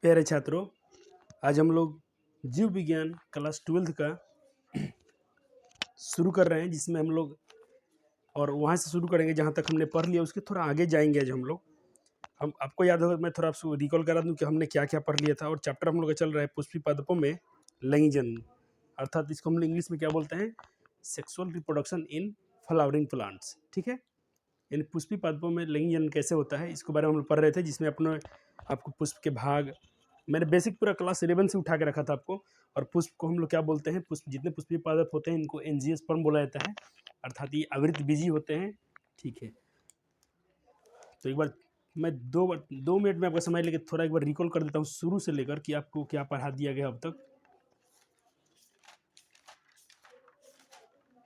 प्यारे छात्रों, आज हम लोग जीव विज्ञान क्लास 12th का शुरू कर रहे हैं, जिसमें हम लोग और वहाँ से शुरू करेंगे जहाँ तक हमने पढ़ लिया उसके थोड़ा आगे जाएंगे। आज हम आपको याद होगा, मैं थोड़ा आपको रिकॉल करा दूँ कि हमने क्या क्या पढ़ लिया था। और चैप्टर हम लोग का चल रहा है पुष्पी पादपों में लैंगिक, अर्थात इसको हम लोग इंग्लिश में क्या बोलते हैं, sexual reproduction in flowering plants. ठीक है, यानी पुष्पी पादपों में लैंगिक कैसे होता है, इसके बारे में हम लोग पढ़ रहे थे, जिसमें आपको पुष्प के भाग, मैंने बेसिक पूरा क्लास 11 से उठा के रखा था आपको। और पुष्प को हम लोग क्या बोलते हैं, पुष्प जितने पुष्पीय पादप होते हैं इनको एंजियोस्पर्म बोला जाता है, अर्थात ये आवृत बीजी होते हैं। ठीक है, तो एक बार मैं 2 मिनट में आपका समय लेकर थोड़ा एक बार रिकॉल कर देता हूँ शुरू से लेकर कि आपको क्या पढ़ा दिया गया अब तक।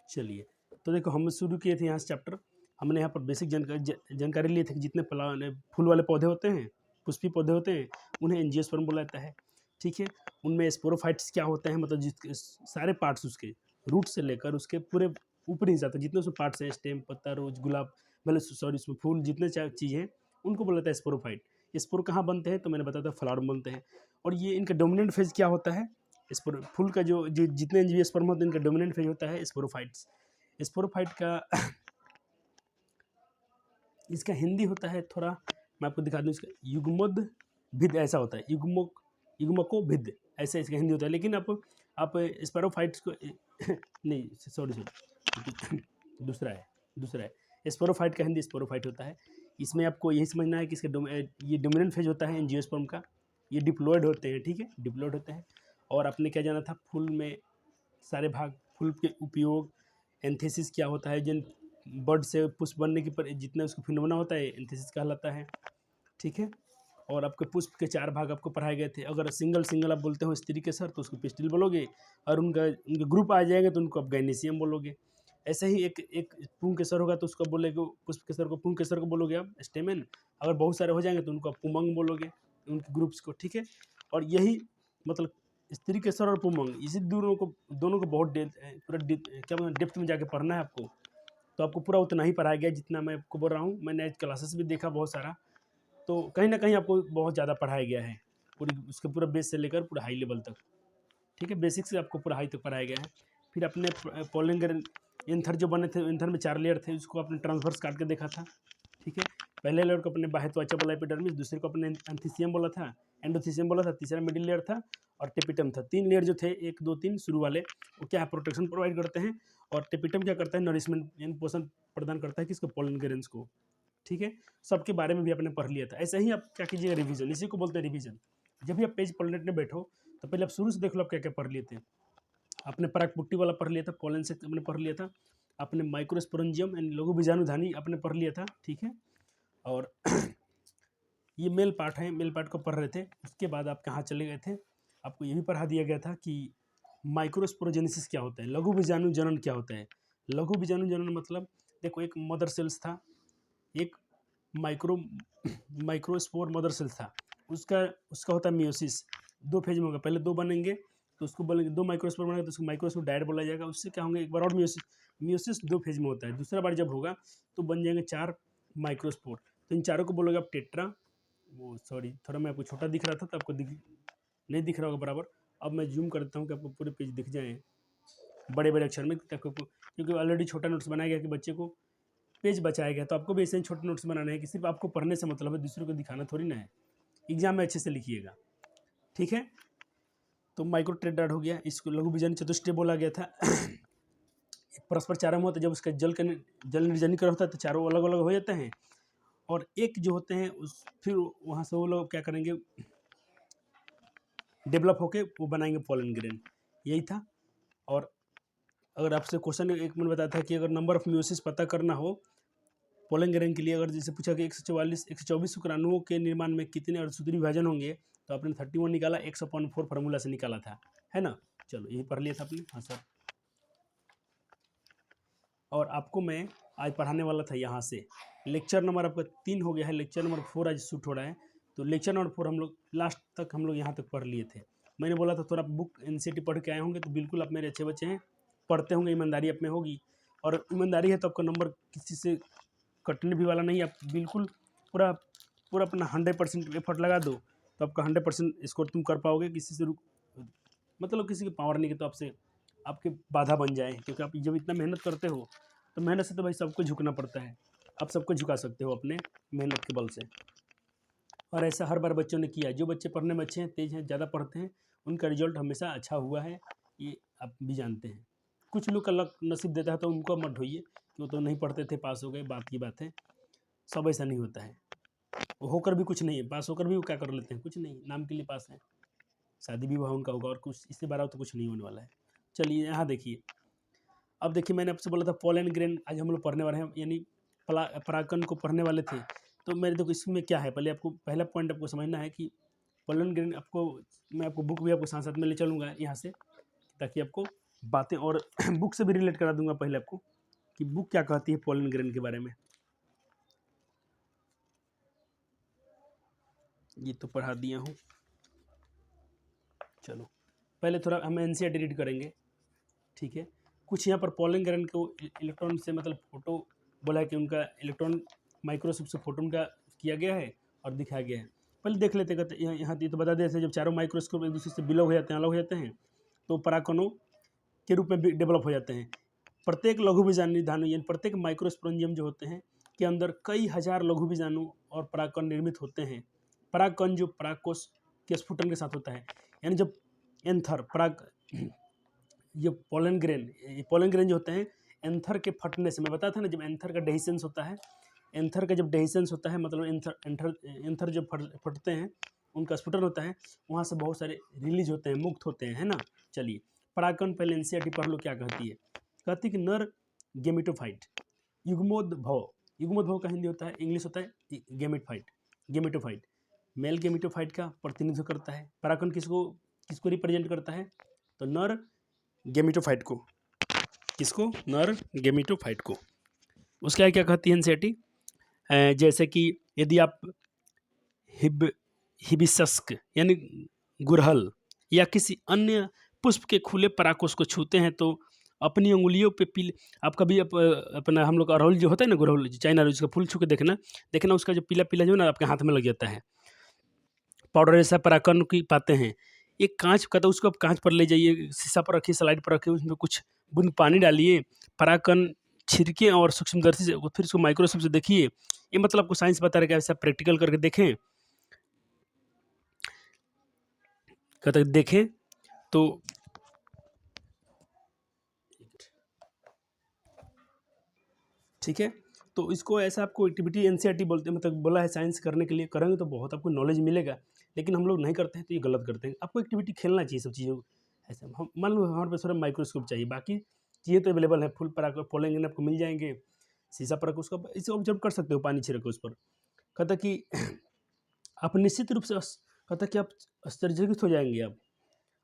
चलिए, तो देखो हम शुरू किए थे यहाँ से चैप्टर। हमने यहाँ पर बेसिक जानकारी लिए थे कि जितने फूल वाले पौधे होते हैं, पुष्पी पौधे होते हैं, उन्हें एंजियोस्पर्म बोला जाता है। ठीक है, उनमें स्पोरोफाइट्स क्या होते हैं, मतलब जिसके सारे पार्ट्स उसके रूट से लेकर उसके पूरे ऊपरी हिस्सा तक जितने उसमें पार्ट्स हैं, स्टेम, पत्ता, रोज, गुलाब, मतलब सॉरी उसमें फूल, जितने चीज़ हैं उनको बोला जाता है स्पोरोफाइट। स्पोर कहाँ बनते हैं, तो मैंने बताया था फ्लावर में बनते हैं। और ये इनका डोमिनेंट फेज क्या होता है, फूल का जो जितने एंजियोस्पर्म होते हैं इनका डोमिनेंट फेज होता है स्पोरोफाइट्स। स्पोरोफाइट का इसका हिंदी होता है, थोड़ा मैं आपको दिखा दूँ, इसका युग्मद भिद ऐसा होता है, युग्मको भिद ऐसा इसका हिंदी होता है। लेकिन आप स्पोरोफाइट्स को नहीं, सॉरी दूसरा है स्पोरोफाइट का हिंदी स्पोरोफाइट होता है। इसमें आपको यही समझना है कि इसका ये डोमिनेंट फेज होता है एंजियोस्पर्म का, ये डिप्लॉयड होते हैं। ठीक है, डिप्लॉयड होते हैं। और आपने क्या जाना था, फूल में सारे भाग, फूल के उपयोग, एंथेसिस क्या होता है, जिन बर्ड से पुष्प बनने की पर जितना उसको फिनोमेना होता है एंथेसिस कहलाता है। ठीक है, और आपके पुष्प के 4 भाग आपको पढ़ाए गए थे। अगर सिंगल आप बोलते हो स्त्री के सर तो उसको पिस्टिल बोलोगे, और उनके ग्रुप आ जाएंगे तो उनको आप गाइनेसियम बोलोगे। ऐसे ही एक पुंग केसर होगा तो उसको बोलेगे, पुष्प केसर को पुंग केसर को बोलोगे आप स्टेमेन। अगर बहुत सारे हो जाएंगे तो उनको आप पुमंग बोलोगे, उनके ग्रुप्स को। ठीक है, और यही मतलब स्त्री केसर और पुमंग, इसी दोनों को बहुत क्या मतलब डेप्थ में जाके पढ़ना है आपको। तो आपको पूरा उतना ही पढ़ाया गया जितना मैं आपको बोल रहा हूँ। मैंने क्लासेस भी देखा बहुत सारा, तो कहीं ना कहीं आपको बहुत ज़्यादा पढ़ाया गया है, पूरी उसके पूरा बेस से लेकर पूरा हाई लेवल तक। ठीक है, बेसिक से आपको पूरा हाई तक पढ़ाया गया है। फिर अपने पोलिंग एंथर जो बने थे, एंथर में 4 लेयर थे, उसको अपने ट्रांसफर्स काट के देखा था। ठीक है, पहले लेयर को अपने बाह्य त्वचा बोला एपिडर्मिस, दूसरे को अपने एंथीसियम बोला था, एंडोथीसियम बोला था, तीसरा मिडिल लेयर था और टेपिटम था। 3 लेयर जो थे, 1 2 3 शुरू वाले, वो क्या है, प्रोटेक्शन प्रोवाइड करते हैं। और टेपिटम क्या करता है, नरिशमेंट यानी पोषण प्रदान करता है किसको, पोलन ग्रेन्स को। ठीक है, सबके बारे में भी आपने पढ़ लिया था। ऐसे ही आप क्या कीजिएगा, रिवीजन, इसी को बोलते हैं रिवीजन। जब भी आप पेज पलटने बैठो तो पहले आप शुरू से देख लो आप क्या क्या पढ़ लिए थे। आपने परागपुट्टी वाला पढ़ लिया था, पोलन से आपने पढ़ लिया था, आपने माइक्रोस्पोरेंजियम एंड लघु बीजाणुधानी आपने पढ़ लिया था। ठीक है, और ये मेल पार्ट है, मेल पार्ट को पढ़ रहे थे। उसके बाद आप कहाँ चले गए थे, आपको ये भी पढ़ा दिया गया था कि माइक्रोस्पोरोजेनेसिस क्या होता है, लघु बीजाणु जनन क्या होता है। लघु बीजाणु जनन मतलब देखो, एक मदर सेल्स था, एक माइक्रोस्पोर मदर सेल्स था, उसका होता है मियोसिस। 2 फेज में होगा, पहले 2 बनेंगे तो उसको बोलेंगे, 2 माइक्रोस्पोर बनेगा तो उसको माइक्रोस्पोर डायट बोला जाएगा। उससे क्या होंगे, एक बार और मियोसिस 2 फेज में होता है। दूसरा बार जब होगा तो बन जाएंगे 4 माइक्रोस्पोर। तो इन चारों को बोलोगे आप टेट्रा। वो सॉरी, थोड़ा मैं आपको छोटा दिख रहा था तो आपको नहीं दिख रहा होगा बराबर। अब मैं जूम करता हूँ कि आपको पूरे पेज दिख जाए बड़े बड़े अक्षर में, क्योंकि ऑलरेडी छोटा नोट्स बनाया गया कि बच्चे को पेज बचाया गया। तो आपको भी ऐसे ही छोटे नोट्स बनाने हैं कि सिर्फ आपको पढ़ने से मतलब है, दूसरों को दिखाना थोड़ी ना है। एग्जाम में अच्छे से लिखिएगा। ठीक है, तो माइक्रो टेट्राड हो गया, इसको लघु बीजाणु चतुष्टय बोला गया था। परस्पर चारों में होता है, जब उसका जल निर्जनीकरण होता है तो चारों अलग अलग हो जाते हैं। और एक जो होते हैं फिर वहाँ से वो लोग क्या करेंगे, डेवलप होके वो बनाएंगे पोलन ग्रेन। यही था। और अगर आपसे क्वेश्चन एक मैंने बताया था कि अगर नंबर ऑफ म्यूसिस पता करना हो पोलन ग्रेन के लिए, अगर जैसे पूछा कि 124 शुक्राणुओं के निर्माण में कितने अर्धसूत्री विभाजन होंगे, तो आपने 31 निकाला, 100/4 फार्मूला से निकाला था, है ना। चलो, यही पढ़ लिया था आपने। हाँ सर, और आपको मैं आज पढ़ाने वाला था यहाँ से लेक्चर नंबर आपका 3 हो गया है, लेक्चर नंबर 4 आज शूट हो रहा है। तो लेक्चर नंबर 4 हम लोग लास्ट तक हम लोग यहाँ तक पढ़ लिए थे। मैंने बोला था थोड़ा बुक एनसीईआरटी पढ़ के आए होंगे, तो बिल्कुल आप मेरे अच्छे बच्चे हैं, पढ़ते होंगे, ईमानदारी आप में होगी। और ईमानदारी है तो आपका नंबर किसी से कटने भी वाला नहीं। आप बिल्कुल पूरा अपना 100% एफर्ट लगा दो, तो आपका 100% स्कोर तुम कर पाओगे। किसी से मतलब किसी की पावर नहीं कि तो आपसे आपके बाधा बन जाए, क्योंकि आप जब इतना मेहनत करते हो तो मेहनत से तो भाई सबको झुकना पड़ता है। आप सबको झुका सकते हो अपने मेहनत के बल से, और ऐसा हर बार बच्चों ने किया। जो बच्चे पढ़ने में अच्छे हैं, तेज हैं, ज़्यादा पढ़ते हैं, उनका रिजल्ट हमेशा अच्छा हुआ है, ये आप भी जानते हैं। कुछ लोग का लक नसीब देता है तो उनको मत ढोइए कि वो तो नहीं पढ़ते थे पास हो गए, बात की बात है। सब ऐसा नहीं होता है, वो होकर भी कुछ नहीं है, पास होकर भी वो क्या कर लेते हैं, कुछ नहीं, नाम के लिए पास है। शादी विवाह उनका होगा और कुछ इससे बड़ा तो कुछ नहीं होने वाला है। चलिए यहाँ देखिए, अब देखिए मैंने आपसे बोला था पोलन ग्रेन आज हम लोग पढ़ने वाले हैं, यानी परागकण को पढ़ने वाले थे। तो मेरे देखो इसमें क्या है, पहले आपको पहला पॉइंट आपको समझना है कि पोलन ग्रेन आपको, मैं आपको बुक भी आपको साथ साथ में ले चलूँगा यहाँ से, ताकि आपको बातें और बुक से भी रिलेट करा दूंगा पहले आपको कि बुक क्या कहती है पोलन ग्रेन के बारे में। ये तो पढ़ा दिया हूँ। चलो पहले थोड़ा हम एनसीईआरटी रीड करेंगे, ठीक है। कुछ यहाँ पर पोलन ग्रेन को इलेक्ट्रॉन से मतलब फोटो बोला है कि उनका इलेक्ट्रॉन माइक्रोस्कोप से फोटो उनका किया गया है और दिखाया गया है। पहले देख लेते हैं, यहाँ तो बता देते हैं जब चारों माइक्रोस्कोप एक दूसरे से बिलोव हो जाते हैं, अलग हो जाते हैं, तो परागकणों के रूप में डेवलप हो जाते हैं। प्रत्येक लघु बीजाणु यानी प्रत्येक माइक्रोस्पोरेंजियम जो होते हैं के अंदर कई हजार लघु बीजाणु और परागकण निर्मित होते हैं। परागकण जो परागकोश के स्फुटन के साथ होता है, यानी जब एंथर पराग ये पोलन ग्रेन जो होते हैं एंथर के फटने से, मैं बताया था ना जब एंथर का डेहिसेंस होता है, एंथर का जब डेहिसेंस होता है मतलब एंथर जब फटते हैं, उनका स्फुटन होता है, वहाँ से बहुत सारे रिलीज होते हैं, मुक्त होते हैं, है ना। चलिए परागकण पहले एनसीईआरटी पढ़ लो क्या कहती है। कहती है कि नर गेमेटोफाइट, युग्मोद्भव का हिंदी होता है, इंग्लिश होता है गेमेटोफाइट मेल गेमेटोफाइट का प्रतिनिधित्व करता है। परागकण किसको रिप्रेजेंट करता है, तो नर गेमेटोफाइट को, किसको, नर गेमेटोफाइट को। उसका क्या कहती है एनसीईआरटी, जैसे कि यदि आप हिबिस्कस यानी गुड़हल या किसी अन्य पुष्प के खुले परागकोश को छूते हैं तो अपनी उंगलियों पे आप कभी अपना हम लोग अड़हुल जो होता है ना, गुड़हल चाइना रोज का फूल छू के देखना उसका जो पीला पीला जो ना आपके हाथ में लग जाता है, पाउडर जैसा परागकण की पाते हैं। एक कांच का, तो उसको आप कांच पर ले जाइए, शीशा पर रखिए, स्लाइड पर रखिए, उसमें कुछ बूंद पानी डालिए, परागकण छिड़के और सूक्ष्मदर्शी से फिर उसको माइक्रोस्कोप से देखिए। ये मतलब आपको साइंस बता रहा है, ऐसा प्रैक्टिकल करके देखें, कहते देखें तो ठीक है। तो इसको ऐसा आपको एक्टिविटी एनसीईआरटी बोलते हैं, मतलब बोला है साइंस करने के लिए, करेंगे तो बहुत आपको नॉलेज मिलेगा, लेकिन हम लोग नहीं करते हैं तो ये गलत करते हैं। आपको एक्टिविटी खेलना चाहिए सब चीज़ों, ऐसे हम मान लो हमारे पास थोड़ा माइक्रोस्कोप चाहिए, बाकी चीज़ें तो अवेलेबल है, फुल पराग पोलन आपको मिल जाएंगे, शीशा पराग उसका इसे ऑब्जर्व कर सकते हो, पानी छिड़क उस पर। कहता कि आप निश्चित रूप से कहता कि आप आश्चर्यचकित हो जाएंगे,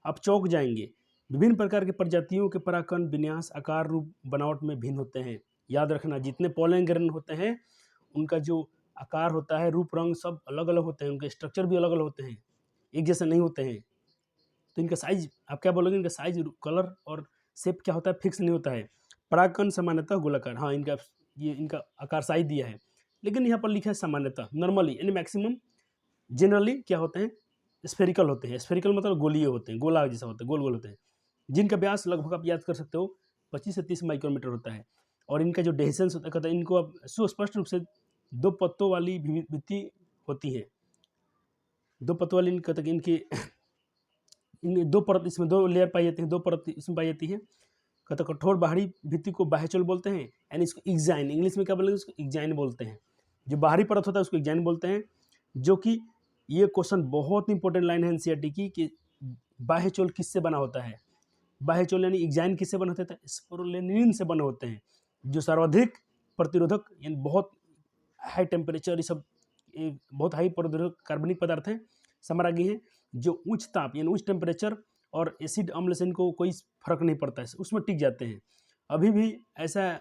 आप चौंक जाएंगे। विभिन्न प्रकार के प्रजातियों के परागकण विन्यास, आकार, रूप, बनावट में भिन्न होते हैं। याद रखना जितने पोलन ग्रेन होते हैं उनका जो आकार होता है, रूप, रंग सब अलग अलग होते हैं, उनके स्ट्रक्चर भी अलग अलग होते हैं, एक जैसे नहीं होते हैं। तो इनका साइज आप क्या बोलोगे, इनका साइज, कलर और शेप क्या होता है, फिक्स नहीं होता है। परागकण सामान्यतः गोलाकार, हाँ इनका आकार साइज दिया है, लेकिन यहाँ पर लिखा है सामान्यतः, नॉर्मली यानी मैक्सिमम, जनरली क्या होते हैं, स्फेरिकल होते हैं। स्फेरिकल मतलब गोलीय होते हैं, गोला जैसा होता है, गोल गोल होते हैं, जिनका व्यास लगभग आप याद कर सकते हो 25 से 30 माइक्रोमीटर होता है। और इनका जो डेहिसेंस होता है, कहता है इनको अब सुस्पष्ट रूप से दो पत्तों वाली भित्ति होती है, दो पत्तों वाली कहता है इनकी इन दो परत, इसमें दो लेयर पाई जाती है, दो परत इसमें पाई जाती है। कहता कठोर बाहरी भित्ति को बाह्यचोल बोलते हैं, यानी इसको इग्जाइन, इंग्लिश में क्या बोलेंगे, उसको इग्जाइन बोलते हैं। जो बाहरी परत होता है उसको इग्जाइन बोलते हैं। जो कि ये क्वेश्चन बहुत इंपॉर्टेंट लाइन है एनसीईआरटी की कि बाह्यचोल किससे बना होता है, बाह्यचोल यानी इग्जाइन किससे बना होता है, स्पोरुलिनिन से बने होते हैं, जो सर्वाधिक प्रतिरोधक यानी बहुत हाई टेम्परेचर, ये सब बहुत हाई प्रतिरोधक कार्बनिक पदार्थ हैं, समरागी हैं, जो उच्च ताप यानी उच्च टेम्परेचर और एसिड अम्ल से इनको कोई फर्क नहीं पड़ता है, उसमें टिक जाते हैं। अभी भी ऐसा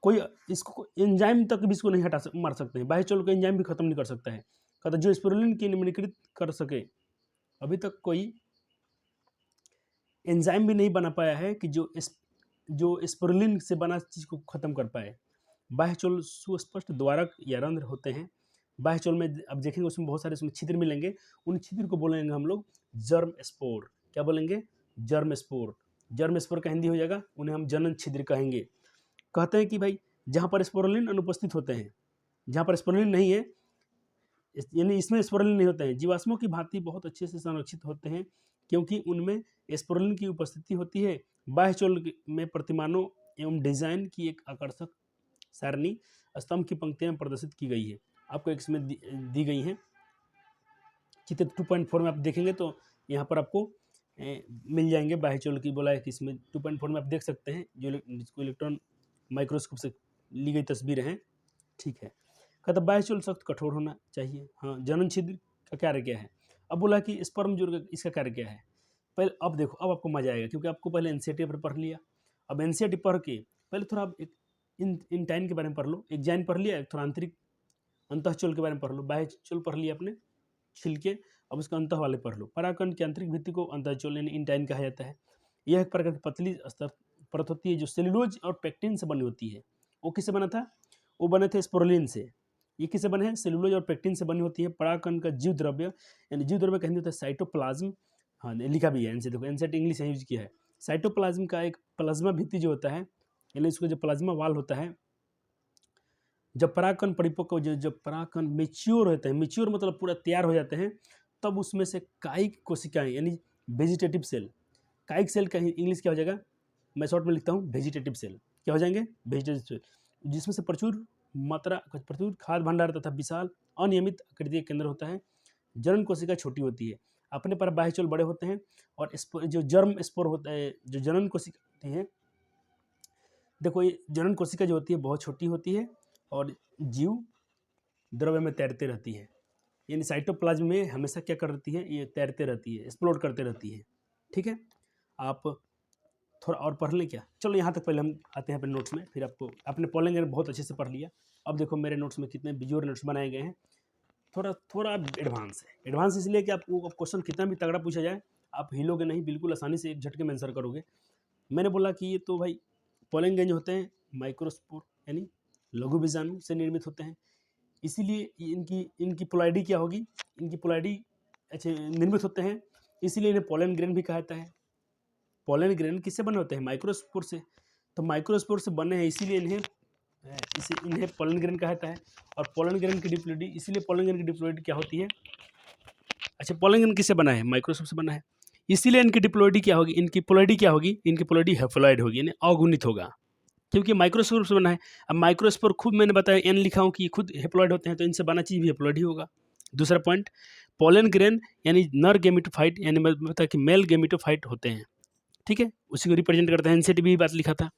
कोई इसको एंजाइम तक भी इसको नहीं मार सकते हैं, बाह्यचोल को एंजाइम भी खत्म नहीं कर सकता है। कहता जो स्पिरुलिन की निम्नीकृत कर सके, अभी तक कोई एंजाइम भी नहीं बना पाया है कि जो स्पिरुलिन से बना चीज को खत्म कर पाए। बाह्यचोल सुस्पष्ट द्वारक या रंध्र होते हैं, बाह्य चोल में अब देखेंगे उसमें बहुत सारे उसमें छिद्र मिलेंगे, उन छिद्र को बोलेंगे हम लोग जर्म स्पोर। क्या बोलेंगे? Germ spore. जर्म स्पोर का हिंदी हो जाएगा, उन्हें हम जनन छिद्र कहेंगे। कहते हैं कि भाई जहाँ पर स्पोरुलिन अनुपस्थित होते हैं, जहाँ पर स्पोरुलिन नहीं है, यानी इसमें स्पोरुलिन नहीं होते हैं, जीवाश्मों की भांति बहुत अच्छे से संरक्षित होते हैं क्योंकि उनमें स्पोरुलिन की उपस्थिति होती है। बाह्य चोल में प्रतिमानों एवं डिजाइन की एक आकर्षक सारणी स्तंभ की पंक्तियां प्रदर्शित की गई है, आपको एक इसमें दी गई हैं। चित्र 2.4 में आप देखेंगे तो यहाँ पर आपको मिल जाएंगे बाह्य चोल की, बोला है कि इसमें 2.4 में आप देख सकते हैं, जिसको इलेक्ट्रॉन माइक्रोस्कोप से ली गई तस्वीरें हैं। ठीक है, कहता बाह्य चोल सख्त कठोर होना चाहिए। हाँ, जनन छिद्र का कार्य क्या है? अब बोला कि स्पर्म जो इसका कार्य क्या है। पहले अब देखो, अब आपको मजा आएगा क्योंकि आपको पहले एनसीईआरटी पर पढ़ लिया। अब एनसीईआरटी पढ़ के पहले थोड़ा आप एक इंटाइन के बारे में पढ़ लो, एक जैन पढ़ लिया, एक थोड़ा आंतरिक अंतःचोल के बारे में पढ़ लो। बाह्य चोल पढ़ लिया आपने छिलके, अब उसका अंतः वाले पढ़ लो। परागकण की आंतरिक भित्ति को अंतःचोल यानी इंटाइन कहा जाता है। यह एक प्रकार की पतली स्तर परत होती है जो सेलुलोज और पेक्टिन से बनी होती है। वो किससे बना था? वो बने थे स्पोरुलिन से। ये किससे बने हैं? सेलुलोज और पेक्टिन से बनी होती है। परागकण का जीव द्रव्य यानी जीव द्रव्य का हिंदी होता है साइटोप्लाज्म। हाँ, लिखा भी है एनसे, देखो एनसेट इंग्लिश यूज किया है। साइटोप्लाज्म का एक प्लाज्मा भित्ति जो होता है, यानी इसको जो प्लाज्मा वाल होता है, जब परागकण परिपक्व जब परागकण मेच्योर होते हैं, मेच्योर मतलब पूरा तैयार हो जाते हैं, तब उसमें से कायिक कोशिकाएं यानी वेजिटेटिव सेल, कायिक सेल का इंग्लिश क्या हो जाएगा? मैं शॉर्ट में लिखता हूँ वेजिटेटिव सेल। क्या हो जाएंगे? वेजिटेटिव सेल, जिसमें से प्रचुर खाद्य भंडार तथा विशाल अनियमित आकृति का केंद्र होता है। जनन कोशिका छोटी होती है, अपने पर बाह्य चोल बड़े होते हैं, और जो जर्म स्पोर होता है, जो जनन कोशिका होती है, देखो ये जनन कोशिका जो होती है बहुत छोटी होती है और जीव द्रव्य में तैरते रहती है। यानी साइटोप्लाज्म में हमेशा क्या कर रहती है? ये तैरते रहती है, एक्सप्लोर करते रहती है। ठीक है, आप थोड़ा और पढ़ लें क्या? चलो यहाँ तक पहले हम आते हैं अपने नोट्स में, फिर आपको आपने पॉलिंग बहुत अच्छे से पढ़ लिया। अब देखो मेरे नोट्स में कितने बिजोर नोट्स बनाए गए हैं, थोड़ा एडवांस है। एडवांस इसलिए कि आपको क्वेश्चन कितना भी तगड़ा पूछा जाए आप हिलोगे नहीं, बिल्कुल आसानी से एक झटके में आंसर करोगे। मैंने बोला कि ये तो भाई पोलन ग्रेन होते हैं माइक्रोस्पोर यानी लघु बीजाणु से निर्मित होते हैं, इसीलिए इनकी पोलैरिटी क्या होगी? इनकी पोलैरिटी अच्छे निर्मित होते हैं, इसीलिए इन्हें पोलन ग्रेन भी कहा जाता है। पोलन ग्रेन किससे बने होते हैं? माइक्रोस्पोर से। तो माइक्रोस्पोर से बने हैं इसीलिए इन्हें पोलन ग्रेन कहा जाता है। और पोलन ग्रेन की डिप्लोइडी, इसीलिए पोलन ग्रेन की डिप्लोइडी क्या होती है? अच्छा, पोलन ग्रेन किससे बना है? माइक्रोस्कोप से बना है, इसीलिए इनकी डिप्लोइडी क्या होगी? इनकी पोलैरिटी क्या होगी? इनकी पोलैरिटी हैप्लॉइड होगी यानी अगुणित होगा, क्योंकि माइक्रोस्पोर से बना है। अब माइक्रोस्पोर खुद मैंने बताया एन लिखा हूँ कि खुद हैप्लॉइड होते हैं, तो इनसे बना चीज भी हैप्लॉइड ही होगा। दूसरा पॉइंट, पोलन ग्रेन यानी नर गेमिटोफाइट यानी मैं बताया कि मेल गेमिटोफाइट होते हैं। ठीक है, उसी को रिप्रेजेंट करते हैं। एनसीईआरटी भी बात लिखा था।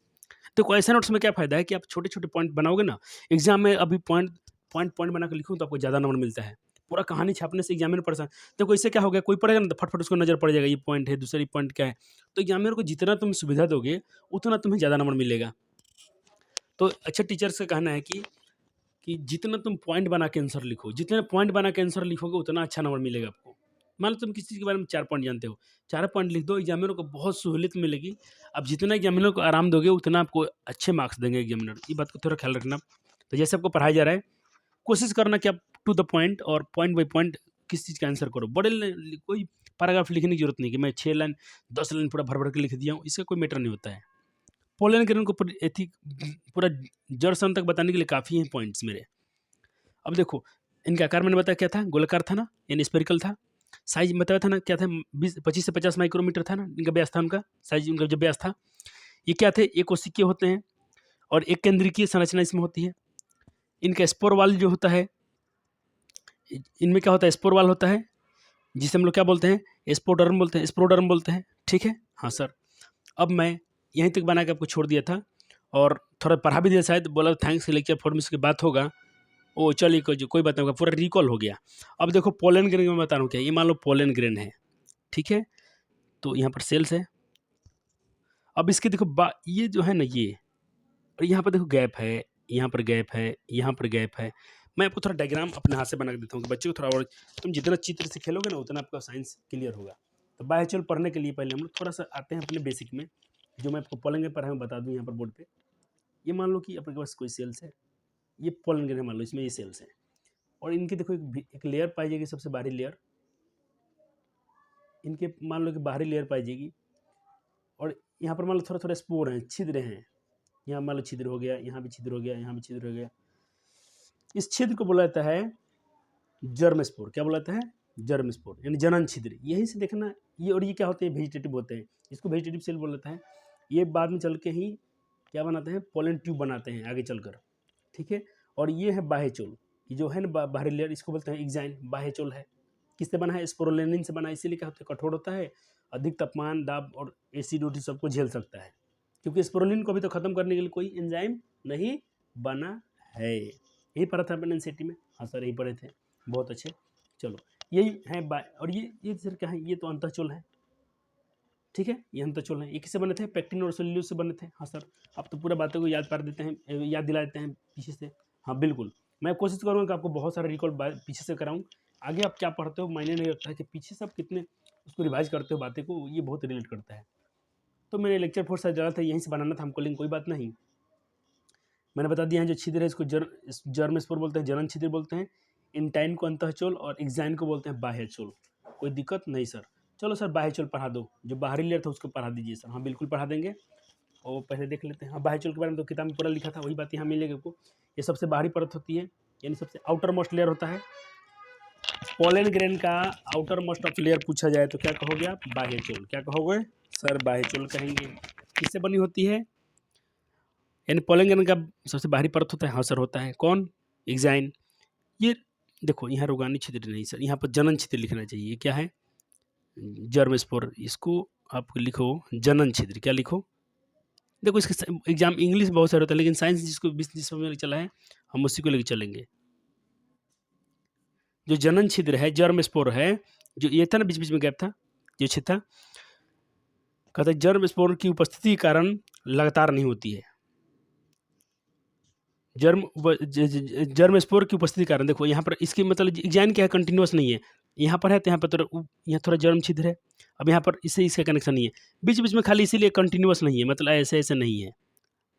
तो क्वेश्चन नोट्स में क्या फायदा है कि आप छोटे छोटे पॉइंट बनाओगे ना, एग्जाम में अभी पॉइंट बना कर लिखूँ तो आपको ज़्यादा नंबर मिलता है। पूरा कहानी छापने से एग्जामिनर परेशान। देखो इससे क्या हो गया, कोई पढ़ेगा ना तो फटफट उसको नजर पड़ जाएगा ये पॉइंट है, दूसरी पॉइंट क्या है। तो एग्जामिनर को जितना तुम सुविधा दोगे उतना तुम्हें ज़्यादा नंबर मिलेगा। तो अच्छे टीचर्स का कहना है कि जितना तुम पॉइंट बना के आंसर लिखो, जितने पॉइंट बना के आंसर लिखोगे उतना अच्छा नंबर मिलेगा आपको। मान लो तुम किसी चीज़ के बारे में 4 पॉइंट जानते हो, 4 पॉइंट लिख दो, एग्जामिनर को बहुत सहूलियत मिलेगी। अब जितना एग्जामिनर को आराम दोगे उतना आपको अच्छे मार्क्स देंगे एग्जामिनर, ये बात को थोड़ा ख्याल रखना। तो जैसे आपको पढ़ाया जा रहा है, कोशिश करना कि आप टू द पॉइंट और पॉइंट बाई पॉइंट किस चीज़ का आंसर करो। बड़े कोई पैराग्राफ लिखने की जरूरत नहीं कि मैं 6 लाइन 10 लाइन पूरा भर भर के लिख दिया हूँ, इसका कोई मैटर नहीं होता है। पोलन ग्रेन को पूरा जड़ सन तक बताने के लिए काफ़ी हैं पॉइंट्स मेरे। अब देखो इनका आकार मैंने बताया क्या था, गोलाकार था ना, यानी स्पेरिकल था। साइज बताया था ना क्या था, 25 से 50 माइक्रोमीटर था ना इनका व्यास था, उनका साइज, उनका जो व्यास था। ये क्या थे? एक कोशिकीय होते हैं और एक केंद्रीय संरचना इसमें होती है। इनका स्पोर वाल जो होता है, इनमें क्या होता है? स्पोर वाल होता है, जिसे हम लोग क्या बोलते हैं? स्पोडर्म बोलते हैं, स्पोडर्म बोलते हैं। ठीक है, हाँ सर। अब मैं यहीं तक बना के आपको छोड़ दिया था और थोड़ा पढ़ा भी दिया, शायद बोला थैंक्स लेक्चर 4 में इसके बात होगा। ओ चलिए कोई बात नहीं होगा, पूरा रिकॉल हो गया। अब देखो पोलन ग्रेन में बता रहा हूँ क्या, ये मान लो पोलन ग्रेन है, ठीक है, तो यहाँ पर सेल्स है। अब इसके देखो ये जो है ना, ये और यहाँ पर देखो गैप है, यहाँ पर गैप है, यहाँ पर गैप है। मैं आपको थोड़ा डायग्राम अपने हाथ से बना के देता हूँ कि बच्चे को थोड़ा और, तुम जितना चित्र से खेलोगे ना उतना आपका साइंस क्लियर होगा। तो बाह्यचल पढ़ने के लिए पहले हम लोग थोड़ा सा आते हैं अपने बेसिक में, जो मैं आपको पोलन ग्रेन पढ़ा मैं बता दूँ यहाँ पर बोर्ड पे। ये मान लो कि आपके पास कोई सेल्स है, ये पोलन ग्रेन मान लो, इसमें ये सेल्स है। और इनकी देखो एक लेयर पाई जाएगी, सबसे बाहरी लेयर, इनके मान लो कि बाहरी लेयर पाई जाएगी, और यहाँ पर मान लो थोड़ा थोड़ा स्पोर हैं, छिद्र हैं, यहाँ मान लो छिद्र हो गया, यहाँ भी छिद्र हो गया, यहाँ भी छिद्र हो गया। इस छिद्र को बोला जाता है जर्म स्पोर। क्या बोला जाता है? जर्म स्पोर, यानी जनन छिद्र। यहीं से देखना ये, और ये क्या होते हैं? वेजिटेटिव होते हैं, इसको वेजिटेटिव सेल बोला जाता है। ये बाद में चल के ही क्या बनाते हैं? पोलन ट्यूब बनाते हैं आगे चलकर, ठीक है। और ये है बाह्यचोल, ये जो है ना बाहरी लेयर, इसको बोलते हैं एग्जाइन, बाह्यचोल है। किससे बना है? स्पोरुलिन से बना है। इसीलिए क्या होता है? कठोर होता है, अधिक तापमान, दाब और एसिडिटी सबको झेल सकता है, क्योंकि स्पोरुलिन को भी तो खत्म करने के लिए कोई एंजाइम नहीं बना है। यही पढ़ा था मैंने एनसीईआरटी में। हाँ सर, यही पढ़े थे, बहुत अच्छे। चलो, यही है और ये सर क्या है? ये तो अंतःचोल है, ठीक है, ये अंतःचोल है। ये किससे बने थे? पेक्टिन और सेल्यूलोज से बने थे। हाँ सर, आप तो पूरा बातों को याद कर देते हैं, याद दिला देते हैं पीछे से। हाँ बिल्कुल, मैं कोशिश करूँगा कि आपको बहुत सारा रिकॉल पीछे से कराऊँ। आगे आप क्या पढ़ते हो मायने नहीं रखता है कि पीछे से आप कितने उसको रिवाइज करते हो बातें को, ये बहुत रिलेट करता है। तो मेरे लेक्चर फोर्स ज़्यादा था, यहीं से बनाना था हमको, लेकिन कोई बात नहीं, मैंने बता दिया है। जो छिद्र है इसको जर्म स्पोर बोलते हैं, जनन छिद्र बोलते हैं। इंटाइन को अंतःचोल और एग्जाइन को बोलते हैं बाह्यचोल। कोई दिक्कत नहीं सर। चलो सर, बाह्यचोल पढ़ा दो, जो बाहरी लेयर था उसको पढ़ा दीजिए सर। हाँ बिल्कुल पढ़ा देंगे, और पहले देख लेते हैं। हाँ, बाह्यचोल के बारे में तो किताब में पूरा लिखा था, वही बात यहाँ मिलेगी आपको। ये सबसे बाहरी परत होती है, यानी सबसे आउटर मोस्ट लेयर होता है। पोलन ग्रेन का आउटर मोस्ट ऑफ लेयर पूछा जाए तो क्या कहोगे आप? बाह्यचोल। क्या कहोगे सर? बाह्यचोल कहेंगे। किससे बनी होती है? यानी पोलन ग्रेन का सबसे बाहरी परत होता है। हाँ सर, होता है। कौन? एग्जाइन। ये देखो, यहाँ रोगानी छिद्र नहीं सर, यहाँ पर जनन छिद्र लिखना चाहिए। क्या है? Germ spore. इसको आप लिखो जनन छिद्र। क्या लिखो? देखो, इसके एग्जाम इंग्लिश बहुत सारे होता है, लेकिन साइंस जिसको में चला है, हम उसी को लेकर चलेंगे। जो जनन छिद्र है, जर्म स्पोर है, जो ये था ना बीच बीच में गैप था, जो छिद्र था, कहते हैं जर्म स्पोर की उपस्थिति के कारण लगातार नहीं होती है। जर्म स्पोर की उपस्थिति के कारण, देखो यहाँ पर इसकी मतलब एग्जाइन क्या है? कंटिन्यूस नहीं है। यहाँ पर है तो यहाँ पर यहाँ थोड़ा जर्म छिद्र है। अब यहाँ पर इससे इसका कनेक्शन नहीं है, बीच बीच में खाली, इसीलिए कंटिन्यूस नहीं है, मतलब ऐसे ऐसे नहीं है,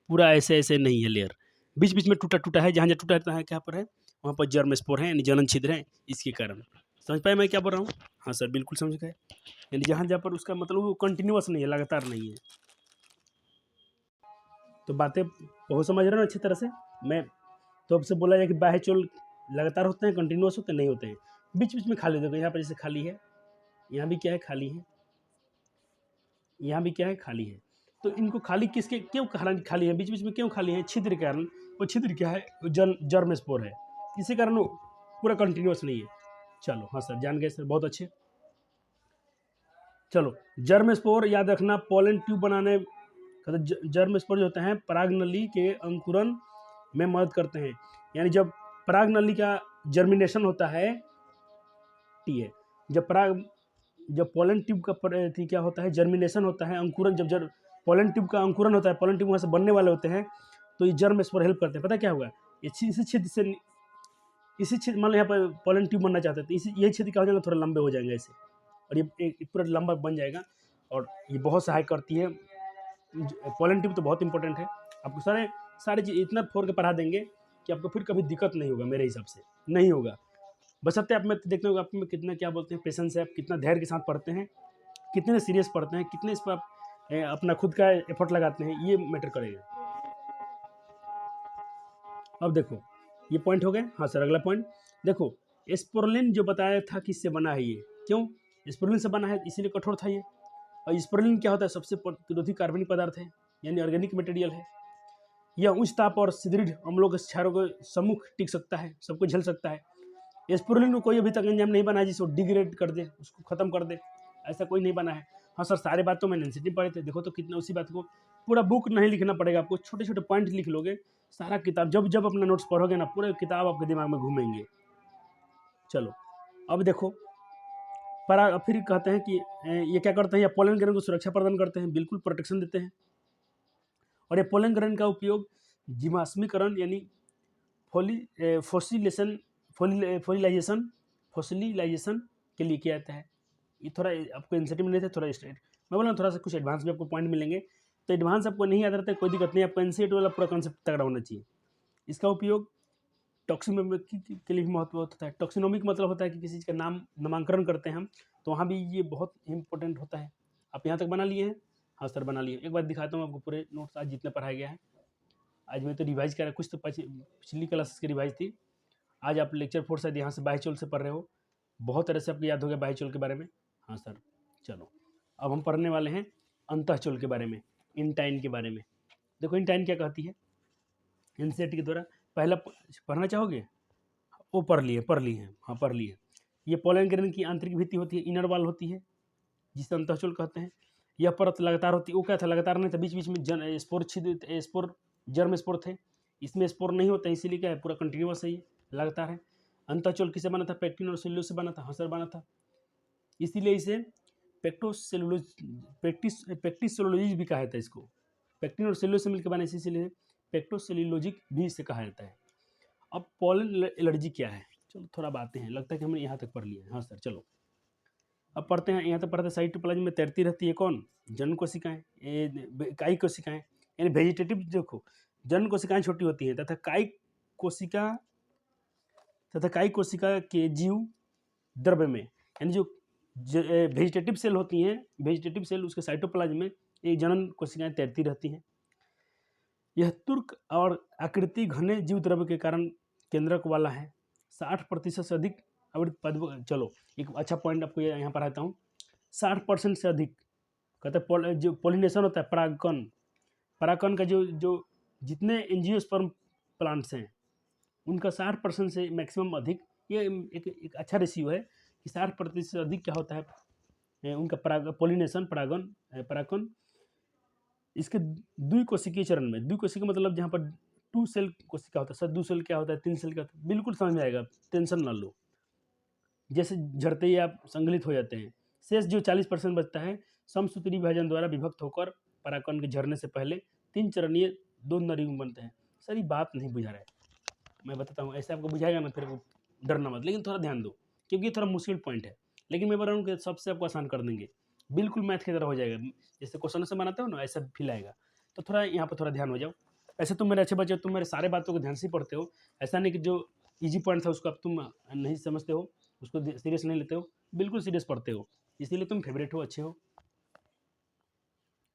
पूरा ऐसे ऐसे नहीं है लेयर, बीच बीच में टूटा टूटा है। जहाँ जहाँ टूटा रहता है क्या पर है? वहाँ पर जर्म स्पोर है, यानी जनन छिद्र है, इसके कारण। समझ पाए मैं क्या बोल रहा हूँ? हाँ सर, बिल्कुल समझ गए। यानी जहाँ जहाँ पर उसका मतलब वो कंटिन्यूस नहीं है, लगातार नहीं है। तो बातें बहुत समझ रहे हो अच्छी तरह से। मैं तो आपसे बोला जाए कि बाह्यचोल लगातार होते हैं, कंटिन्यूस होते हैं, नहीं होते हैं, बीच बीच में खाली। देखो यहाँ पर जैसे खाली है, यहाँ भी क्या है? खाली है, यहाँ भी क्या है? खाली है। तो इनको खाली किसके क्यों खाली है? बीच बीच में क्यों खाली है? छिद्र के कारण। वो छिद्र क्या है? जर्म स्पोर है, इसी कारण वो पूरा कंटिन्यूस नहीं है। चलो, हाँ सर, जान गए सर, बहुत अच्छे। चलो, जर्म स्पोर याद रखना, पोलन ट्यूब बनाने, जर्म स्पोर जो होते हैं पराग नली के अंकुरन में मदद करते हैं। यानी जब पराग नली का जर्मिनेशन होता है, ठीक है, जब पोलन ट्यूब का क्या होता है? जर्मिनेशन होता है, अंकुरन। जब पोलन ट्यूब का अंकुरन होता है, पोलन ट्यूब वहाँ से बनने वाले होते हैं, तो ये जर्म स्पोर हेल्प करते हैं। पता क्या होगा? इसी छिद्र मान लो यहाँ पर पोलन ट्यूब बनना चाहते हैं, तो यही छिद्र क्या हो जाएगा? थोड़ा लंबे हो जाएंगे ऐसे, और ये पूरा लंबा बन जाएगा, और ये बहुत सहायक करती है। पोलन ट्यूब तो बहुत इंपॉर्टेंट है। आपको सारे चीज़ इतना फोड़ के पढ़ा देंगे कि आपको फिर कभी दिक्कत नहीं होगा, मेरे हिसाब से नहीं होगा। बशर्ते आप में देखते हो आप में कितना क्या बोलते हैं पेशेंस है, आप कितना धैर्य के साथ पढ़ते हैं, कितने सीरियस पढ़ते हैं, कितने इस पर आप अपना खुद का एफर्ट लगाते हैं, ये मैटर करेगा। अब देखो, ये पॉइंट हो गए। हाँ सर, अगला पॉइंट देखो, स्पोरुलिन जो बताया था किससे बना है? ये क्यों स्पोरुलिन से बना है? इसीलिए कठोर था ये। और स्पोरुलिन क्या होता है? सबसे प्रतिरोधी कार्बनिक पदार्थ है, यानी ऑर्गेनिक मटेरियल है। यह उच्च ताप और सुदृढ़ अम्लों के क्षारों के सम्मुख टिक सकता है, सबको झेल सकता है। स्पोरुलिन को कोई अभी तक एंजाइम नहीं बना है जिसको डिग्रेड कर दे, उसको खत्म कर दे, ऐसा कोई नहीं बना है। हाँ सर, सारे बात तो मैंने एनसीईआरटी पढ़े थे, देखो तो कितना, उसी बात को पूरा बुक नहीं लिखना पड़ेगा आपको, छोटे छोटे पॉइंट लिख लोगे, सारा किताब जब जब अपना नोट्स पढ़ोगे ना, पूरे किताब आपके दिमाग में घूमेंगे। चलो, अब देखो, फिर कहते हैं कि ये क्या करते हैं? ये पोलन ग्रेन को सुरक्षा प्रदान करते हैं, बिल्कुल प्रोटेक्शन देते हैं। और ये पोलन ग्रेन का उपयोग जीवाश्मीकरण यानी फोसिलाइजेशन के लिए किया जाता है। ये थोड़ा आपको एनसीईआरटी में नहीं था, थोड़ा स्ट्रेट मैं बोला, थोड़ा सा कुछ एडवांस भी आपको पॉइंट मिलेंगे। तो एडवांस आपको नहीं याद रहता है, कोई दिक्कत नहीं, आपको एनसीईआरटी वाला पूरा कॉन्सेप्ट तगड़ा होना चाहिए। इसका उपयोग टॉक्सिनोमी के लिए भी महत्व होता है। टॉक्सिनोमी का मतलब होता है कि किसी चीज़ का नामकरण करते हैं हम, तो वहाँ भी ये बहुत इंपॉर्टेंट होता है। आप यहाँ तक बना लिए हैं? हाँ सर बना लिए। एक बार दिखाता हूँ आपको पूरे नोट्स आज जितना पढ़ाया गया है। आज मैं तो रिवाइज कर रहा, कुछ तो पिछली क्लासेस की रिवाइज थी। आज आप लेक्चर 4 शायद यहाँ से बाह्यचोल से पढ़ रहे हो, बहुत तरह से आपको याद हो गया बाह्यचोल के बारे में। हाँ सर चलो, अब हम पढ़ने वाले हैं अंतःचोल के बारे में, इंटाइन के बारे में। देखो इंटाइन क्या कहती है एनसीईआरटी के द्वारा। पहला पढ़ना चाहोगे? वो पढ़ लिए हैं, हाँ पढ़ लिए। ये पोलन ग्रेन की आंतरिक भित्ति होती है, इनर वॉल होती है, जिसे अंतःचोल कहते हैं। यह परत लगातार होती है। वो क्या था, लगातार नहीं था, बीच बीच में स्पोर जर्म स्पोर थे, इसमें स्पोर नहीं होता, इसीलिए क्या है पूरा कंटिन्यूअस है, ये लगातार है। अंतःचोल किसे बना था? पेक्टिन और सेल्यूलोज से बना था। हाँ सर बना था, इसीलिए इसे पेक्टिसोलुलोजिक भी कहा जाता है इसको। पेक्टिन और सेल्यूलोज से मिलकर बना, इसीलिए पेक्टोसेल्यूलोजिक भी इसे कहा जाता है। अब पोलन एलर्जी क्या है, चलो थोड़ा बातें हैं, लगता है कि हमने यहाँ तक पढ़ लिया है। हाँ सर चलो अब पढ़ते हैं। यहाँ तक पढ़ते हैं साइटोप्लाज्म में तैरती रहती है कौन? जनन कोशिकाएं, कायिक कोशिकाएं, यानी वेजिटेटिव। देखो जनन कोशिकाएं छोटी होती हैं तथा कायिक कोशिका के जीव द्रव्य में, यानी जो वेजिटेटिव सेल होती हैं, वेजिटेटिव सेल उसके साइटोप्लाज्म में एक जनन कोशिकाएं तैरती रहती हैं। यह तुर्क और आकृति घने जीव द्रव्य के कारण केंद्रक वाला है। 60% से अधिक चलो एक अच्छा पॉइंट आपको यहाँ पढ़ाता हूँ। 60% से अधिक कहते जो पोलिनेशन होता है, परागकण का जो जितने एंजियोस्पर्म प्लांट्स हैं उनका 60% से मैक्सिमम अधिक, ये एक अच्छा रेशियो है कि 60% से अधिक क्या होता है उनका पोलिनेशन, परागकण। इसके द्विकोशिकीय चरण में, द्विकोशिकीय मतलब जहाँ पर 2 सेल कोशिका होता है, सर 2 सेल क्या होता है, 3 सेल क्या होता है, बिल्कुल समझ में आएगा, टेंशन ना लो। जैसे झड़ते ही आप संगलित हो जाते हैं। शेष जो 40% बचता है समसूत्री विभाजन द्वारा विभक्त होकर परागकण के झरने से पहले 3 चरणीय 2 नरयुग्म बनते हैं। सर ये बात नहीं बुझा रहा है, मैं बताता हूँ, ऐसे आपको बुझाएगा ना फिर डरना मत, लेकिन थोड़ा ध्यान दो क्योंकि ये थोड़ा मुश्किल पॉइंट है, लेकिन मैं बोल रहा हूँ कि सबसे आपको आसान कर देंगे, बिल्कुल मैथ की तरह हो जाएगा। जैसे क्वेश्चन से बनाते हो ना ऐसा फील आएगा, तो थोड़ा यहाँ पर थोड़ा ध्यान हो जाओ। ऐसे तुम मेरे अच्छे बच्चे, तुम मेरे सारे बातों को ध्यान से पढ़ते हो, ऐसा नहीं कि जो ईजी पॉइंट था उसको अब तुम नहीं समझते हो, उसको सीरियस नहीं लेते हो, बिल्कुल सीरियस पढ़ते हो, इसीलिए तुम फेवरेट हो, अच्छे हो,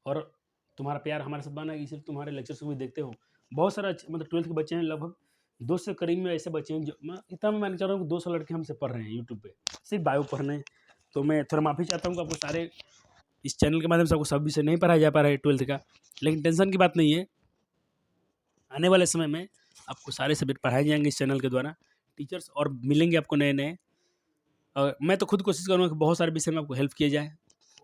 और तुम्हारा प्यार हमारे साथ बना है, इसलिए तुम्हारे लेक्चर्स को भी देखते हो। बहुत सारा मतलब 12th के बच्चे हैं, लगभग 200 से करीब में ऐसे बच्चे हैं जो इतना मैं चाह रहा हूँ कि 200 लड़के हमसे पढ़ रहे हैं यूट्यूब पे, सिर्फ बायो पढ़ रहे हैं। तो मैं थोड़ा माफ़ी चाहता हूँ कि आपको सारे इस चैनल के माध्यम से आपको सब विषय नहीं पढ़ाया जा पा रहा है 12th का, लेकिन टेंशन की बात नहीं है, आने वाले समय में आपको सारे सब्जेक्ट पढ़ाए जाएंगे इस चैनल के द्वारा, टीचर्स और मिलेंगे आपको नए नए। और मैं तो खुद कोशिश करूँगा कि बहुत सारे विषय में आपको हेल्प किया जाए,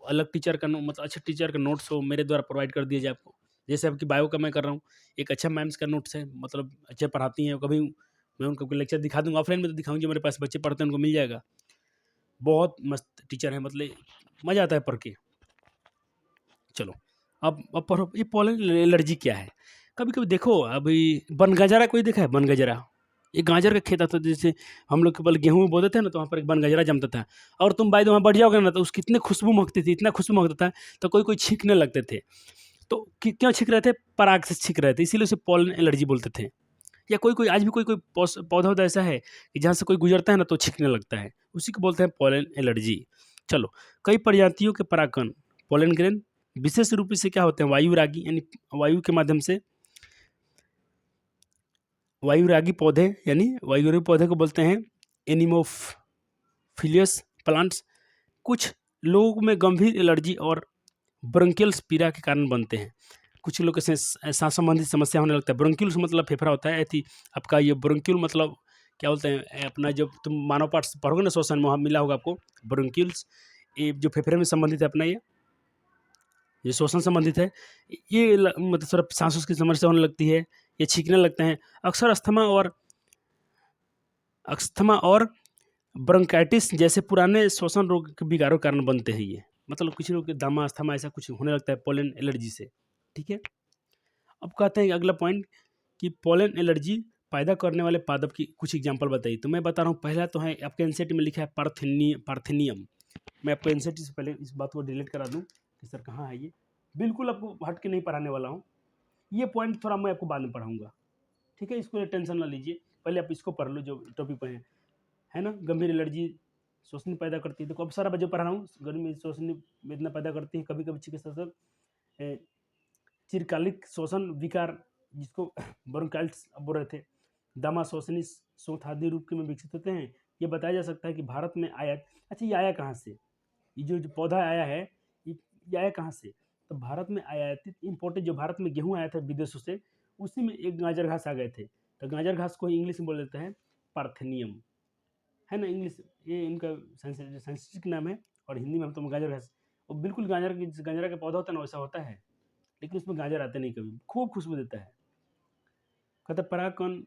अलग टीचर का मतलब अच्छे टीचर का नोट्स हो मेरे द्वारा प्रोवाइड कर दिया जाए आपको, जैसे आपकी बायो का मैं कर रहा हूँ, एक अच्छा मैम्स का नोट्स है, मतलब अच्छे पढ़ाती हैं, कभी मैं उनको लेक्चर दिखा दूँगा, ऑफलाइन में तो दिखाऊंगी, जो मेरे पास बच्चे पढ़ते हैं उनको मिल जाएगा, बहुत मस्त टीचर है, मतलब मज़ा आता है पढ़ के। चलो अब पढ़ो, ये पोलन एलर्जी क्या है। कभी कभी देखो, अभी बन गजारा कोई देखा है? बन गजारा, एक गाजर का खेत आता था, जैसे हम लोग के पहले गेहूँ में बोते थे ना, तो वहाँ पर एक बन गजरा जमता था, और तुम बाई वहाँ बढ़ जाओगे ना तो उसकी इतनी खुशबू महकती थी, इतना खुशबू महकता था, तो कोई कोई छींकने लगते थे। तो क्यों छींक रहे थे? पराग से छींक रहे थे, इसीलिए उसे पोलन एलर्जी बोलते थे। या कोई कोई आज भी कोई कोई पौधा होता ऐसा है कि जहाँ से कोई गुजरता है ना तो छींकने लगता है, उसी को बोलते हैं पोलन एलर्जी। चलो, कई प्रजातियों के परागकण पोलन ग्रेन विशेष रूप से क्या होते हैं, वायुरागी, यानी वायु के माध्यम से, वायुरागी पौधे, यानी वायुरागी पौधे को बोलते हैं एनिमोफिलियस प्लांट्स। कुछ लोगों में गंभीर एलर्जी और ब्रोंकियल्स पीड़ा के कारण बनते हैं। कुछ लोग के सांस संबंधित समस्या होने लगता है। ब्रोंक्यूल्स मतलब फेफड़ा होता है, ऐसी आपका ये ब्रोंक्यूल मतलब क्या बोलते हैं अपना, जब तुम मानव पार्ट्स पढ़ोगे ना श्वसन में, वहाँ मिला होगा आपको ब्रोंक्यूल्स, ये जो फेफड़े में संबंधित है अपना, ये श्वसन संबंधित है, ये मतलब थोड़ा सांसों की समस्या होने लगती है, ये छींकने लगते हैं। अक्सर अस्थमा और ब्रोंकाइटिस जैसे पुराने श्वसन रोग के विकारों के कारण बनते हैं ये, मतलब कुछ लोग के दमा, अस्थमा ऐसा कुछ होने लगता है पोलन एलर्जी से। ठीक है, अब कहते हैं अगला पॉइंट कि पोलन एलर्जी पैदा करने वाले पादप की कुछ एग्जांपल बताइए। तो मैं बता रहा हूँ, पहला तो है आपके एनसीईआरटी में लिखा है पार्थेनियम। मैं आपको एनसीईआरटी से पहले इस बात को डिलीट करा दूँ कि सर कहाँ है ये, बिल्कुल आपको हट के नहीं पढ़ाने वाला हूँ, ये पॉइंट थोड़ा मैं आपको बाद में पढ़ाऊँगा, ठीक है, इसको टेंशन ना लीजिए। पहले आप इसको पढ़ लो जो टॉपिक पे है ना। गंभीर एलर्जी श्वसन पैदा करती है। देखो अब सारा बच्चों पढ़ रहा हूँ। गर्मी श्वसन वेदना पैदा करती है। कभी कभी चिकित्सक चिरकालिक श्वसन विकार जिसको ब्रोंकाइटिस बोल रहे थे, दमा, श्वसनी शोथ आदि रूप के में विकसित होते हैं। ये बताया जा सकता है कि भारत में आयात, अच्छा ये आया कहाँ से, ये जो पौधा आया है ये आया कहाँ से, तो भारत में आयातित इम्पोर्टेड जो भारत में गेहूँ आया था विदेशों से, उसी में एक गाजर घास आ गए थे। तो गाजर घास को इंग्लिश में बोल देते हैं पार्थेनियम, है ना। इंग्लिश ये इनका संस्कृत नाम है, और हिंदी में हम तो गाजर घास, और बिल्कुल गाजर का पौधा होता है ना वैसा होता है, लेकिन उसमें गाजर आते नहीं कभी। खूब खुशबू देता है। कहते परागकण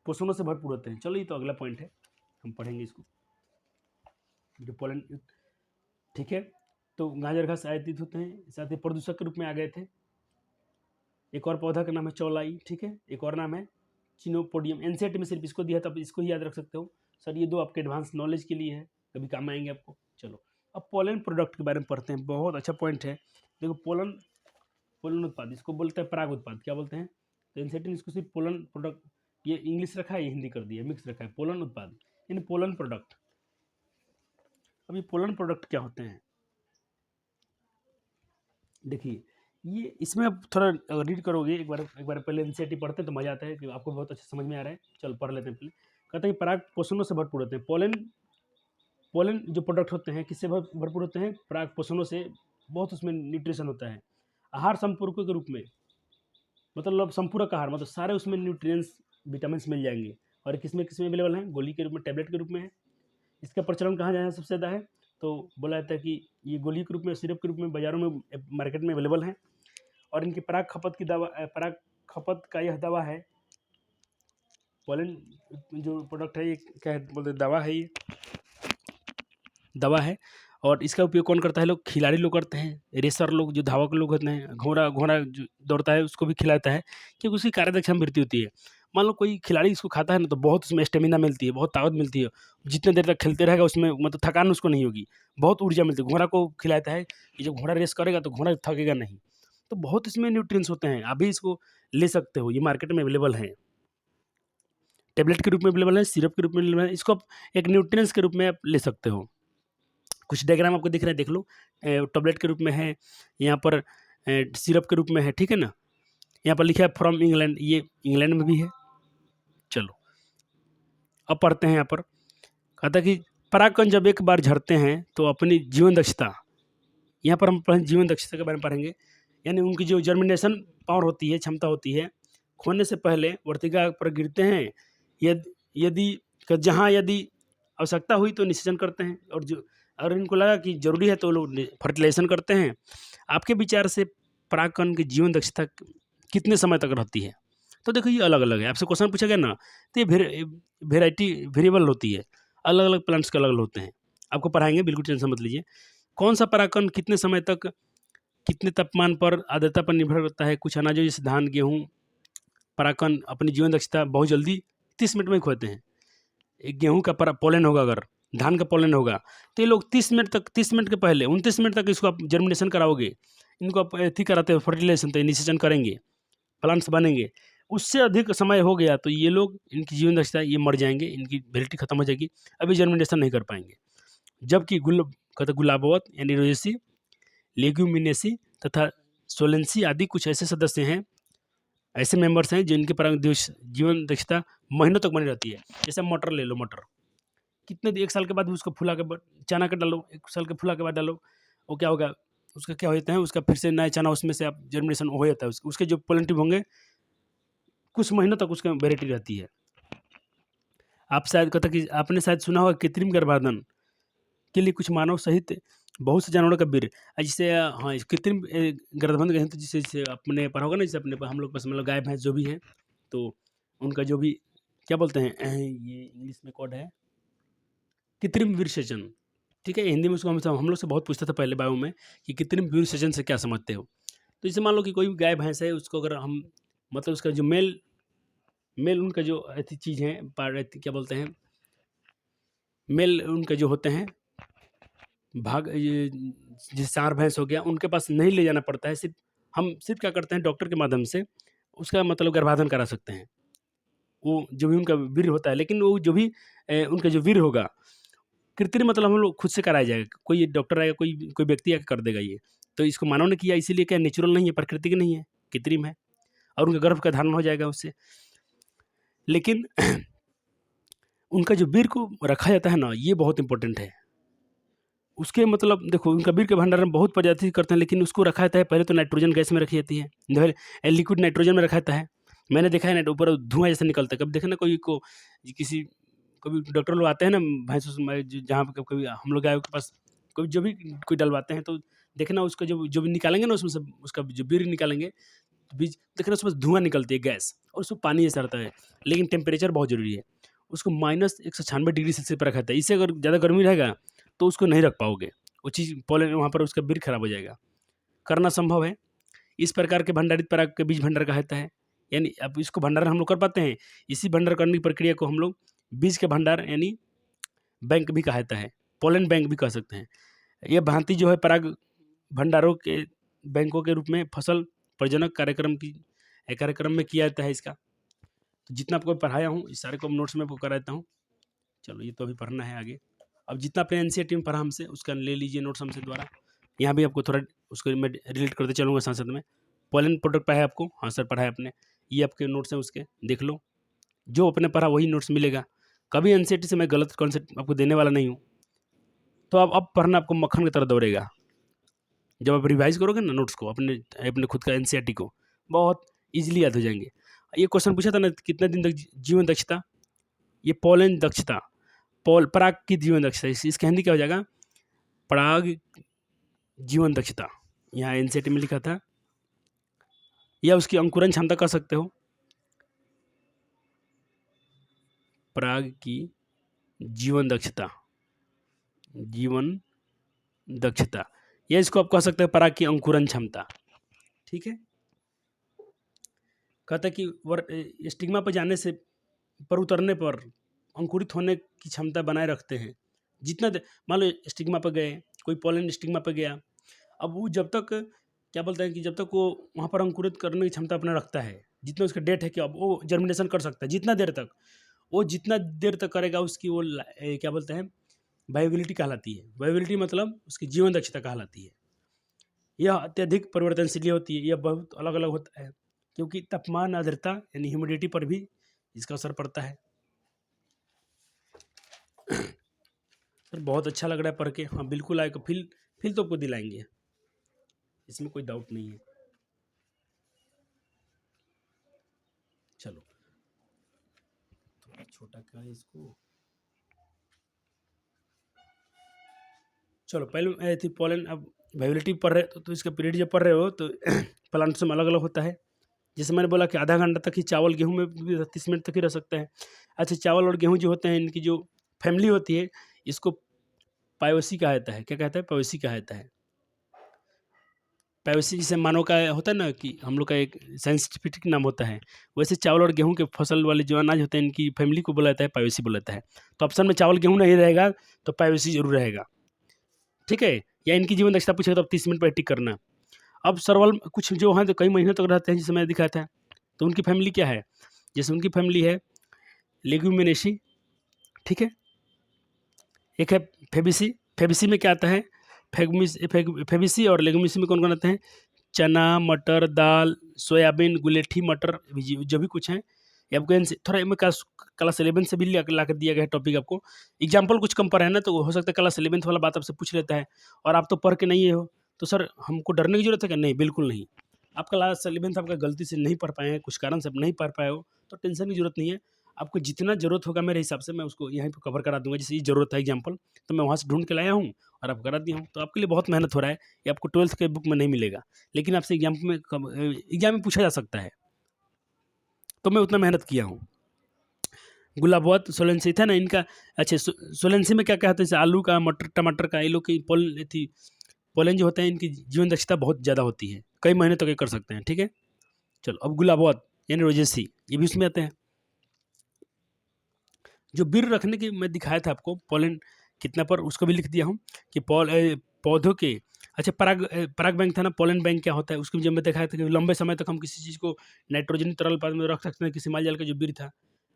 पोषणों से भरपूर होते हैं। चलो ये तो अगला पॉइंट है, हम पढ़ेंगे इसको, जो पोलन, ठीक है। तो गाजर घास आयातित होते हैं, साथ ही प्रदूषक के रूप में आ गए थे। एक और पौधा का नाम है चौलाई, ठीक है। एक और नाम है चिनोपोडियम। एनसीईआरटी में सिर्फ इसको दिया था, इसको ही याद रख सकते हो। सर ये दो आपके एडवांस नॉलेज के लिए है, कभी काम आएंगे आपको। चलो अब पोलन प्रोडक्ट के बारे में पढ़ते हैं। बहुत अच्छा पॉइंट है। देखो पोलन उत्पाद, इसको बोलते हैं पराग उत्पाद। क्या बोलते हैं, तो एनसीईआरटी ने इसको सिर्फ पोलन प्रोडक्ट, ये इंग्लिश रखा है, ये हिंदी कर दिया, मिक्स रखा है, पोलन उत्पाद यानी पोलन प्रोडक्ट। अब ये पोलन प्रोडक्ट क्या होते हैं, देखिए ये इसमें आप थोड़ा रीड करोगे एक बार पहले एनसीईआरटी पढ़ते हैं तो मजा आता है कि आपको बहुत अच्छा समझ में आ रहा है। चलो पढ़ लेते हैं पहले। कहते हैं पराग पोषणों से भरपूर होते हैं। पोलन जो प्रोडक्ट होते हैं किससे भरपूर होते हैं, पराग पोषणों से। बहुत उसमें न्यूट्रिशन होता है। आहार संपूरकों के रूप में, मतलब संपूरक आहार, मतलब सारे उसमें न्यूट्रिएंट्स विटामिन मिल जाएंगे। और किसमें अवेलेबल है, गोली के रूप में, टैबलेट के रूप में है। इसका प्रचलन कहाँ जाए सबसे ज़्यादा है, तो बोला जाता है कि ये गोली के रूप में, सिरप के रूप में बाज़ारों में, मार्केट में अवेलेबल है। और इनकी पराग खपत का यह दवा है। पोलन जो प्रोडक्ट है ये क्या बोलते हैं, दवा है, ये दवा है। और इसका उपयोग कौन करता है, लोग, खिलाड़ी लोग करते हैं। रेसर लोग, जो धावक लोग होते हैं, घोड़ा जो दौड़ता है उसको भी खिलाता है, क्योंकि उसकी कार्यदक्षता वृद्धि होती है। मान लो कोई खिलाड़ी इसको खाता है ना, तो बहुत उसमें स्टेमिना मिलती है, बहुत ताकत मिलती है। जितने देर तक खेलते रहेगा उसमें मतलब थकान उसको नहीं होगी, बहुत ऊर्जा मिलती है। घोड़ा को खिलाता है कि जब घोड़ा रेस करेगा तो घोड़ा थकेगा नहीं। तो बहुत इसमें न्यूट्रिएंट्स होते हैं। अभी इसको ले सकते हो, ये मार्केट में अवेलेबल है, टेबलेट के रूप में अवेलेबल है, सिरप के रूप में अवेलेबल है। इसको आप एक न्यूट्रिएंट्स के रूप में आप ले सकते हो। कुछ डायग्राम आपको दिख रहा है, देख लो। टैबलेट के रूप में है, यहाँ पर सिरप के रूप में है, ठीक है ना। यहाँ पर लिखा है फ्रॉम इंग्लैंड, ये इंग्लैंड में भी है। चलो अब पढ़ते हैं। यहाँ पर कहता है कि परागकण जब एक बार झड़ते हैं तो अपनी जीवन दक्षता, यहाँ पर हम जीवन दक्षता के बारे में पढ़ेंगे, यानी उनकी जो जर्मिनेशन पावर होती है, क्षमता होती है, खोने से पहले वर्तिका पर गिरते हैं। यदि आवश्यकता हुई तो निषेचन करते हैं, और जो अगर इनको लगा कि जरूरी है तो लोग फर्टिलाइजेशन करते हैं। आपके विचार से परागकण की जीवन दक्षता कितने समय तक रहती है, तो देखो ये अलग अलग है। आपसे क्वेश्चन पूछा गया ना, तो ये वेरिएबल होती है, अलग अलग प्लांट्स के अलग अलग होते हैं। आपको पढ़ाएंगे, बिल्कुल टेंशन मत लीजिए। कौन सा परागकण कितने समय तक, कितने तापमान पर, आर्द्रता पर निर्भर करता है। कुछ अनाजों जैसे धान, गेहूँ, परागकण अपनी जीवन दक्षता बहुत जल्दी 30 मिनट में खोते हैं। एक गेहूँ का पोलन होगा, अगर धान का पोलन होगा, तो ये लोग 30 मिनट के पहले 29 मिनट तक इसको आप जर्मिनेशन कराओगे, इनको आप एथी कराते हो फर्टिलाइजेशन, तो निषेचन करेंगे, प्लांट्स बनेंगे। उससे अधिक समय हो गया तो ये लोग, इनकी जीवन दक्षता, ये मर जाएंगे, इनकी वैलिडिटी खत्म हो जाएगी, अभी जर्मिनेशन नहीं कर पाएंगे। जबकि गुलाबवत यानी रोजेसी, लेग्यूमिनेसी तथा सोलेंसी आदि कुछ ऐसे सदस्य हैं, ऐसे मेंबर्स हैं जिनके जीवन दक्षता महीनों तक बनी रहती है। जैसे मटर ले लो, मटर कितने 1 साल के बाद भी उसको फुला के, चना के डालो, 1 साल के फुला के बाद डालो, वो क्या होगा, उसका क्या होता है, उसका फिर से नया चना उसमें से आप जर्मिनेशन हो जाता है। उसके जो प्लांटिव होंगे कुछ महीनों तक उसका वेराइटी रहती है। आप शायद कहता कि आपने शायद सुना होगा कृत्रिम गर्भाधान के लिए कुछ मानव सहित बहुत से जानवरों का वीर्य, जिसे हाँ कृत्रिम गर्भाधान कहते हैं, तो जिसे अपने पढ़ा होगा ना, जैसे अपने हम लोग पास मतलब गाय भैंस जो भी हैं, तो उनका जो भी क्या बोलते हैं, ये इंग्लिश में कोड है कृत्रिम वीर्यसेचन, ठीक है। हिंदी में उसको हम लोग से बहुत पूछता था पहले बायो में कि कृत्रिम वीर्यसेचन से क्या समझते हो। तो जैसे मान लो कि कोई गाय भैंस है, उसको अगर हम मतलब उसका जो मेल उनका जो ऐसी चीज़ है, क्या बोलते हैं, मेल उनका जो होते हैं भाग, ये जैसे सांड भैंस हो गया, उनके पास नहीं ले जाना पड़ता है। हम सिर्फ क्या करते हैं, डॉक्टर के माध्यम से उसका मतलब गर्भाधान करा सकते हैं। वो जो भी उनका वीर्य होता है, लेकिन वो जो भी उनका जो वीर्य होगा कृत्रिम, मतलब हम लोग खुद से कराया जाएगा, कोई डॉक्टर आएगा, कोई व्यक्ति आके कर देगा ये। तो इसको मानव ने किया, इसीलिए क्या नेचुरल नहीं है, प्राकृतिक नहीं है, कृत्रिम है, और उनके गर्भ का धारण हो जाएगा उससे। लेकिन उनका जो वीर्य को रखा जाता है ना, ये बहुत इंपॉर्टेंट है। उसके मतलब देखो, उनका वीर्य के भंडारण बहुत प्रजाति करते हैं, लेकिन उसको रखा जाता है पहले तो नाइट्रोजन गैस में रखी जाती है, लिक्विड नाइट्रोजन में रखा जाता है। मैंने देखा है ना, ऊपर धुआं जैसे निकलता है। कभी देखा ना कोई को किसी कभी डॉक्टर लोग आते हैं ना भैंस जहाँ पे कभी हम लोग गायों के पास कोई जो भी कोई डलवाते हैं, तो देखना उसका जो भी निकालेंगे ना, उसमें से उसका जो वीर्य निकालेंगे, तो बीज देखना उसमें धुआं निकलती है, गैस, और उसमें पानी जैसा रहता है। लेकिन टेम्परेचर बहुत जरूरी है, उसको -196 डिग्री सेल्सियस पर रखा जाता है। इससे अगर ज़्यादा गर्मी रहेगा तो उसको नहीं रख पाओगे, वो चीज़ पॉलन वहाँ पर उसका वीर्य खराब हो जाएगा। करना संभव है। इस प्रकार के भंडारित पराग के बीज भंडार कहता है। यानी अब इसको भंडारण हम लोग कर पाते हैं। इसी भंडार करने की प्रक्रिया को हम लोग बीज के भंडार यानी बैंक भी कहता है, पोलन बैंक भी कह सकते हैं। यह भांति जो है पराग भंडारों के बैंकों के रूप में फसल प्रजनक कार्यक्रम में किया जाता है इसका। तो जितना आपको पढ़ाया हूँ, इस सारे को नोट्स में आपको कराता हूँ। चलो, ये तो अभी पढ़ना है आगे। अब जितना अपने एनसीईआरटी में पढ़ा हमसे, उसका ले लीजिए नोट्स हमसे द्वारा। यहाँ भी आपको थोड़ा उसको मैं रिलेट करते चलूँगा साथ साथ में। पोलन प्रोडक्ट पढ़ा है आपको, हाँ सर पढ़ा है आपने, ये आपके नोट्स हैं उसके, देख लो। जो अपने पढ़ा वही नोट्स मिलेगा। कभी एनसीईआरटी से मैं गलत कॉन्सेप्ट आपको देने वाला नहीं हूँ। तो अब पढ़ना आपको मक्खन की तरह दौड़ेगा। जब आप रिवाइज करोगे ना नोट्स को, अपने खुद का एनसीईआरटी को, बहुत ईजिली याद हो जाएंगे। ये क्वेश्चन पूछा था ना, कितने दिन तक जीवन दक्षता, ये पोलन दक्षता, पराग की जीवन दक्षता, इसका हिंदी क्या हो जाएगा, पराग जीवन दक्षता। यहाँ एनसीईआरटी में लिखा था, या उसकी अंकुरन क्षमता कह सकते हो, पराग की जीवन दक्षता, या इसको आप कह सकते हैं पराग की अंकुरन क्षमता। ठीक है। कहता है कि स्टिग्मा पर जाने से, पर उतरने पर अंकुरित होने की क्षमता बनाए रखते हैं। जितना मान लो स्टिग्मा पर गए, कोई पोलन स्टिग्मा पर गया, अब वो जब तक क्या बोलते हैं कि जब तक वो वहाँ पर अंकुरित करने की क्षमता अपना रखता है, जितना उसका डेट है कि अब वो जर्मिनेशन कर सकता है, जितना देर तक करेगा, उसकी वो क्या बोलते हैं, वायबिलिटी कहलाती है। वायबिलिटी मतलब उसकी जीवन दक्षता कहलाती है। यह अत्यधिक परिवर्तनशील होती है, यह बहुत अलग अलग होता है, क्योंकि तापमान, आर्द्रता यानी ह्यूमिडिटी पर भी इसका असर पड़ता है। सर बहुत अच्छा लग रहा है पढ़ के। हाँ बिल्कुल आएगा, फील तो आपको दिलाएंगे, इसमें कोई डाउट नहीं है। चलो, थोड़ा छोटा क्या है इसको। चलो, पहले थी पोलन, अब वायबिलिटी पढ़ रहे तो इसका पीरियड जब पढ़ रहे हो तो प्लांट्स में अलग अलग होता है। जैसे मैंने बोला कि आधा घंटा तक ही चावल गेहूं में भी 30 मिनट तक ही रह सकते हैं। अच्छा, चावल और गेहूं जो होते हैं, इनकी जो फैमिली होती है, इसको पायोसी कहा जाता है। क्या कहता है? पायोसी कहा जाता है। पायोसी जैसे मानव का होता है ना कि हम लोग का एक साइंटिफिक नाम होता है, वैसे चावल और गेहूं के फसल वाले जो अनाज होते हैं, इनकी फैमिली को बोला जाता है पायोसी बोला जाता है। तो ऑप्शन में चावल गेहूं नहीं रहेगा तो पायोसी जरूर रहेगा। ठीक है। या इनकी जीवन दक्षता पूछेगा तो 30 मिनट पर टिक करना। अब सर्वल कुछ जो हैं तो कई महीनों तक रहते हैं, जैसे मैंने दिखाया था। तो उनकी फैमिली क्या है? जैसे उनकी फैमिली है लेग्यूमिनेसी, ठीक है, एक है फेबिसी। फेबिसी में क्या आता है? फेबिसी और लेग्यूमिनेसी में कौन कौन आते हैं? चना, मटर, दाल, सोयाबीन, गुलेठी, मटर, जो भी कुछ हैं। ये आपको थोड़ा में क्लास 11 से भी ला कर दिया गया है टॉपिक आपको। एग्जाम्पल कुछ कम पर है ना, तो हो सकता है क्लास 11 वाला बात आपसे पूछ लेता है और आप तो पढ़ के नहीं हो, तो सर हमको डरने की जरूरत है क्या? नहीं, बिल्कुल नहीं। आप क्लास 11 आपका गलती से नहीं पढ़ पाए हैं, कुछ कारण से आप नहीं पढ़ पाए हो, तो टेंशन की जरूरत नहीं है। आपको जितना ज़रूरत होगा मेरे हिसाब से मैं उसको यहीं पे कवर करा दूंगा। जैसे ये ज़रूरत है एग्जाम्पल, तो मैं वहाँ से ढूंढ के लाया हूँ और आपको करा दिया हूँ। तो आपके लिए बहुत मेहनत हो रहा है, ये आपको 12th के बुक में नहीं मिलेगा, लेकिन आपसे एग्जाम में पूछा जा सकता है, तो मैं उतना मेहनत किया हूँ। गुलाबवत, सोलेंसी था ना इनका। अच्छा, सोलेंसी में क्या क्या होता है? जैसे आलू का, मटर, टमाटर का, ये लोग की पोलन जो होते हैं, इनकी जीवन दक्षता बहुत ज़्यादा होती है, कई महीने तक ये कर सकते हैं। ठीक है। चलो, अब गुलाबवत यानी रोजेसी, ये भी उसमें आते हैं। जो बीर रखने की मैं दिखाया था आपको, पोलन कितना पर, उसको भी लिख दिया हूँ कि पौधों के। अच्छा, पराग बैंक था ना, पोलन बैंक क्या होता है उसको जब मैं दिखाया था कि लंबे समय तक हम किसी चीज़ को नाइट्रोजन तरल पदार्थ में रख सकते हैं, किसी माल जाल का जो बीर था।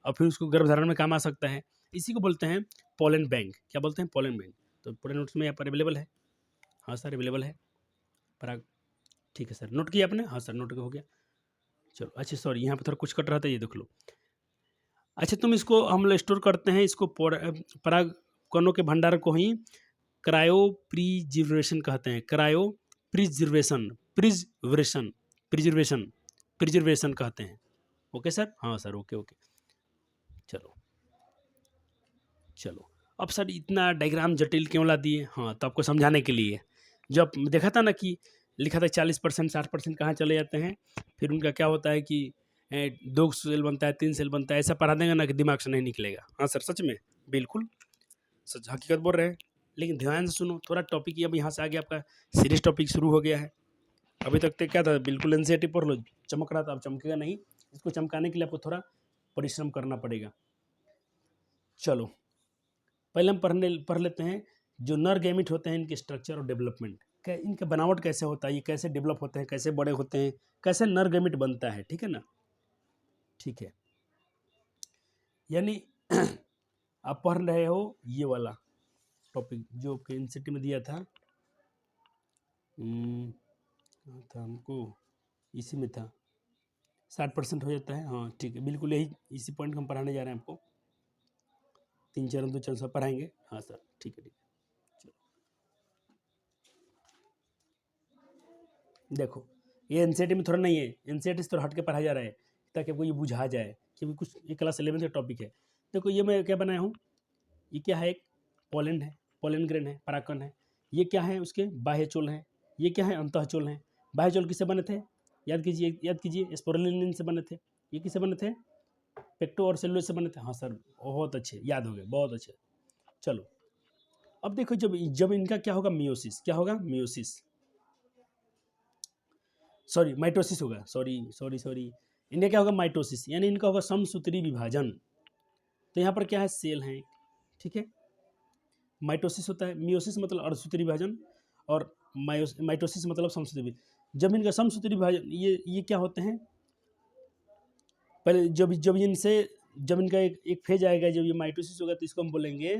और फिर उसको गर्भधारण में काम आ सकता है। इसी को बोलते हैं पोलन बैंक। क्या बोलते हैं? Pollen bank. तो पूरे नोट्स में यहाँ पर अवेलेबल है। हाँ सर अवेलेबल है पराग। ठीक है सर, नोट किया आपने? हाँ सर नोट हो गया। चलो अच्छा सॉरी यहाँ पर थोड़ा कुछ कट रहा था, ये देख लो। अच्छा तुम इसको हम लोग स्टोर करते हैं, इसको पराग कणों के भंडार को ही क्रायो प्रिजर्वेशन कहते हैं। Cryo preservation preservation preservation preservation कहते हैं। Okay sir? हाँ सर ओके ओके। चलो चलो अब सर इतना डायग्राम जटिल क्यों ला दिए? हाँ तो आपको समझाने के लिए। जब देखा था ना कि लिखा था 40% 60% कहाँ चले जाते हैं, फिर उनका क्या होता है कि 2 सेल बनता है 3 सेल बनता है, ऐसा पढ़ा देंगे ना कि दिमाग से नहीं निकलेगा। हाँ सर सच में बिल्कुल सच हकीकत बोल रहे हैं। लेकिन ध्यान से सुनो, थोड़ा टॉपिक अब यहाँ से आगे आपका सीरियस टॉपिक शुरू हो गया है। अभी तक तो क्या था, बिल्कुल एनसीईआरटी पढ़ लो, चमक रहा था, अब चमकेगा नहीं। इसको चमकाने के लिए आपको थोड़ा परिश्रम करना पड़ेगा। चलो पहले हम पढ़ लेते हैं जो नर गैमिट होते हैं, इनके स्ट्रक्चर और डेवलपमेंट, इनका बनावट कैसे होता है, ये कैसे डेवलप होते हैं, कैसे बड़े होते हैं, कैसे नर गैमिट बनता है। ठीक है ना? ठीक है, यानी आप पढ़ रहे हो ये वाला टॉपिक जो आपके एनसीईआरटी में दिया था, हमको इसी में था 60% हो जाता है। हाँ ठीक है, बिल्कुल यही इसी पॉइंट को हम पढ़ाने जा रहे हैं आपको। 3 चरण 2 चरण सब पढ़ाएंगे। हाँ सर ठीक है ठीक है। चलो देखो ये एनसीईआरटी में थोड़ा नहीं है, एनसीईआरटी से थोड़ा हट के पढ़ाया जा रहा है ताकि आपको ये बुझा जाए, क्योंकि कुछ ये क्लास 11 का टॉपिक है। देखो ये मैं क्या बनाया हूँ, ये क्या है, एक पोलन है, पोलन ग्रेन है, परागकण है। ये क्या है, उसके बाह्यचोल हैं। ये क्या है, अंतःचोल हैं। बाह्यचोल किससे बने थे? याद कीजिए स्पोरुलिन से बने थे। ये किससे बने थे? पेक्टो और सेलुलोज से बने थे। हाँ सर बहुत अच्छे, याद हो गए, बहुत अच्छे। चलो अब देखो जब इनका क्या होगा, मियोसिस। क्या होगा? मियोसिस, सॉरी माइटोसिस होगा, सॉरी इनका क्या होगा? माइटोसिस, यानी इनका होगा समसूत्री विभाजन। तो यहाँ पर क्या है, सेल है, ठीक है। माइटोसिस होता है, मियोसिस मतलब अर्धसूत्री विभाजन, और माइटोसिस मतलब समसूत्री विभाजन। जब इनका समसूत्री विभाजन, ये क्या होते हैं, पहले जब इनका एक फेज आएगा, जब ये माइटोसिस होगा तो इसको हम बोलेंगे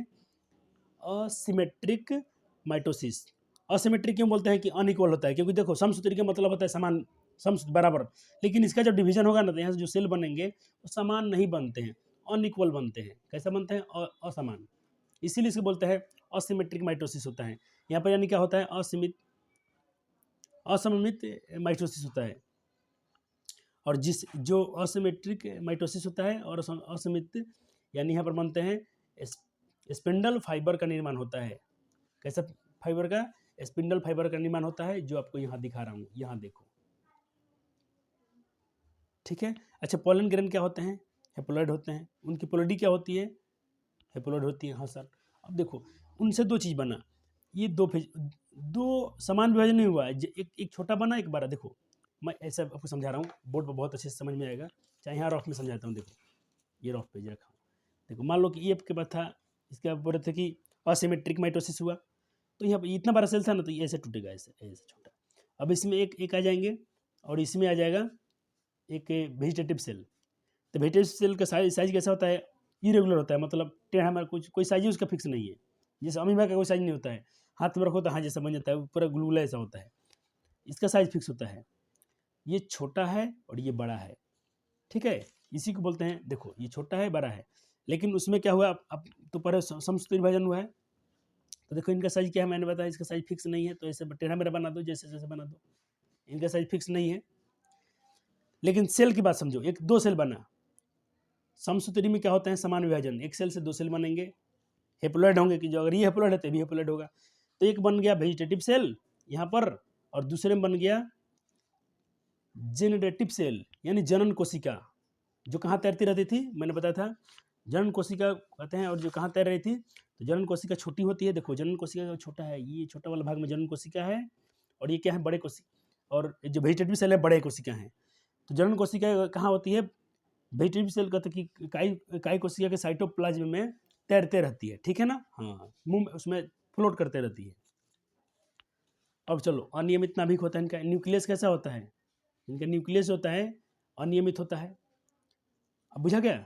असिमेट्रिक माइटोसिस। असिमेट्रिक क्यों बोलते हैं? कि अनइक्वल होता है, क्योंकि देखो समसूत्री का मतलब होता है समान, बराबर। लेकिन इसका जब डिवीजन होगा ना तो यहाँ से जो सेल बनेंगे वो समान नहीं बनते हैं, अनइक्वल बनते हैं। कैसे बनते हैं? असमान। इसीलिए इसको बोलते हैं असिमेट्रिक माइटोसिस होता है। यहाँ पर यानी क्या होता है, असममित माइटोसिस होता है। और जो असिमेट्रिक माइटोसिस होता है और असमित, यानी यहाँ पर बनते हैं स्पिंडल फाइबर का निर्माण होता है। कैसा फाइबर का? स्पिंडल फाइबर का निर्माण होता है, जो आपको यहाँ दिखा रहा हूँ, यहाँ देखो, ठीक है। अच्छा पोलन ग्रेन क्या होते हैं? हेप्लोइड होते हैं। उनकी पोलैरिटी क्या होती है? हेप्लोइड होती है। हाँ सर, अब देखो उनसे 2 चीज़ बना, ये 2 समान विभाजन नहीं हुआ है, एक छोटा बना एक बड़ा। देखो मैं ऐसा आपको समझा रहा हूँ, बोर्ड पर बहुत अच्छे से समझ में आएगा, चाहे यहाँ रफ में समझाता हूँ। देखो ये रफ पेज रखा हूँ, देखो मान लो कि ये आपके पास था, इसके आप बोल रहे थे कि असिमेट्रिक माइटोसिस हुआ, तो यहाँ पर इतना बड़ा सेल था ना, तो ये ऐसे टूटेगा, ऐसे ऐसे छोटा। अब इसमें एक आ जाएंगे, और इसमें आ जाएगा एक वेजिटेटिव सेल। तो वेजिटेटिव सेल का साइज कैसा होता है? इरेगुलर होता है, मतलब टेढ़ा, हमारा कुछ कोई साइज उसका फिक्स नहीं है। जैसे अमीबा का कोई साइज नहीं होता है, हाथ में रखो तो हाँ जैसा बन जाता है, पूरा गुलगुला ऐसा होता है। इसका साइज फिक्स होता है, ये छोटा है और ये बड़ा है, ठीक है। इसी को बोलते हैं, देखो ये छोटा है बड़ा है, लेकिन उसमें क्या हुआ, अब तो पर समसूत्री विभाजन हुआ है, तो देखो इनका साइज क्या है, मैंने बताया इसका साइज फिक्स नहीं है, तो ऐसे टेढ़ा मेढ़ा बना दो, जैसे जैसे बना दो, इनका साइज फिक्स नहीं है। लेकिन सेल की बात समझो, 2 सेल बना, समसूत्री में क्या होता है, समान विभाजन, एक सेल से 2 सेल बनेंगे, हेप्लोइड होंगे, कि जो अगर ये हेप्लोइड है तो भी हेप्लोइड होगा। तो एक बन गया वेजिटेटिव सेल यहाँ पर, और दूसरे में बन गया जेनरेटिव सेल, यानी जनन कोशिका, जो कहाँ तैरती रहती थी, मैंने बताया था जनन कोशिका कहते हैं। और जो कहाँ तैर रही थी, तो जनन कोशिका छोटी होती है, देखो जनन कोशिका का छोटा है, ये छोटा वाला भाग में जनन कोशिका है, और ये क्या है, बड़े कोशिका, और जो वेजिटेटिव सेल है बड़े कोशिका है। तो जनन कोशिका कहाँ होती है? वेजिटेटिव सेल कहते कि इकाई कोशिका के साइटोप्लाज्म में तैरते रहती है, ठीक है ना। हाँ मुंह उसमें फ्लोट करते रहती है। अब चलो अनियमित नाभिक होता है इनका, न्यूक्लियस कैसा होता है, इनका न्यूक्लियस होता है अनियमित होता है। अब बुझा गया?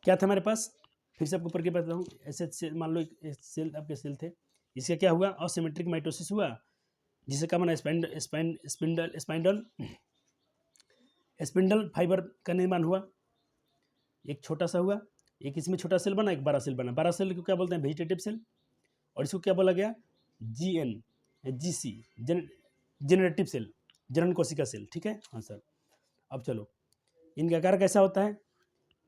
क्या था हमारे पास, फिर से आपको ऊपर के बताता हूँ। ऐसे सेल, मान लो एक सेल आपके सेल थे, इसका क्या हुआ, असिमेट्रिक माइटोसिस हुआ, जिसे क्या बना, स्पिंडल स्पिंडल फाइबर का निर्माण हुआ, एक छोटा सा हुआ, एक इसमें छोटा सेल बना, एक बड़ा सेल बना। बड़ा सेल को क्या बोलते हैं, वेजिटेटिव सेल, और इसको क्या बोला गया, GC जनरेटिव सेल, जनन कोशिका सेल, ठीक है। हाँ सर। अब चलो, इनका आकार कैसा होता है,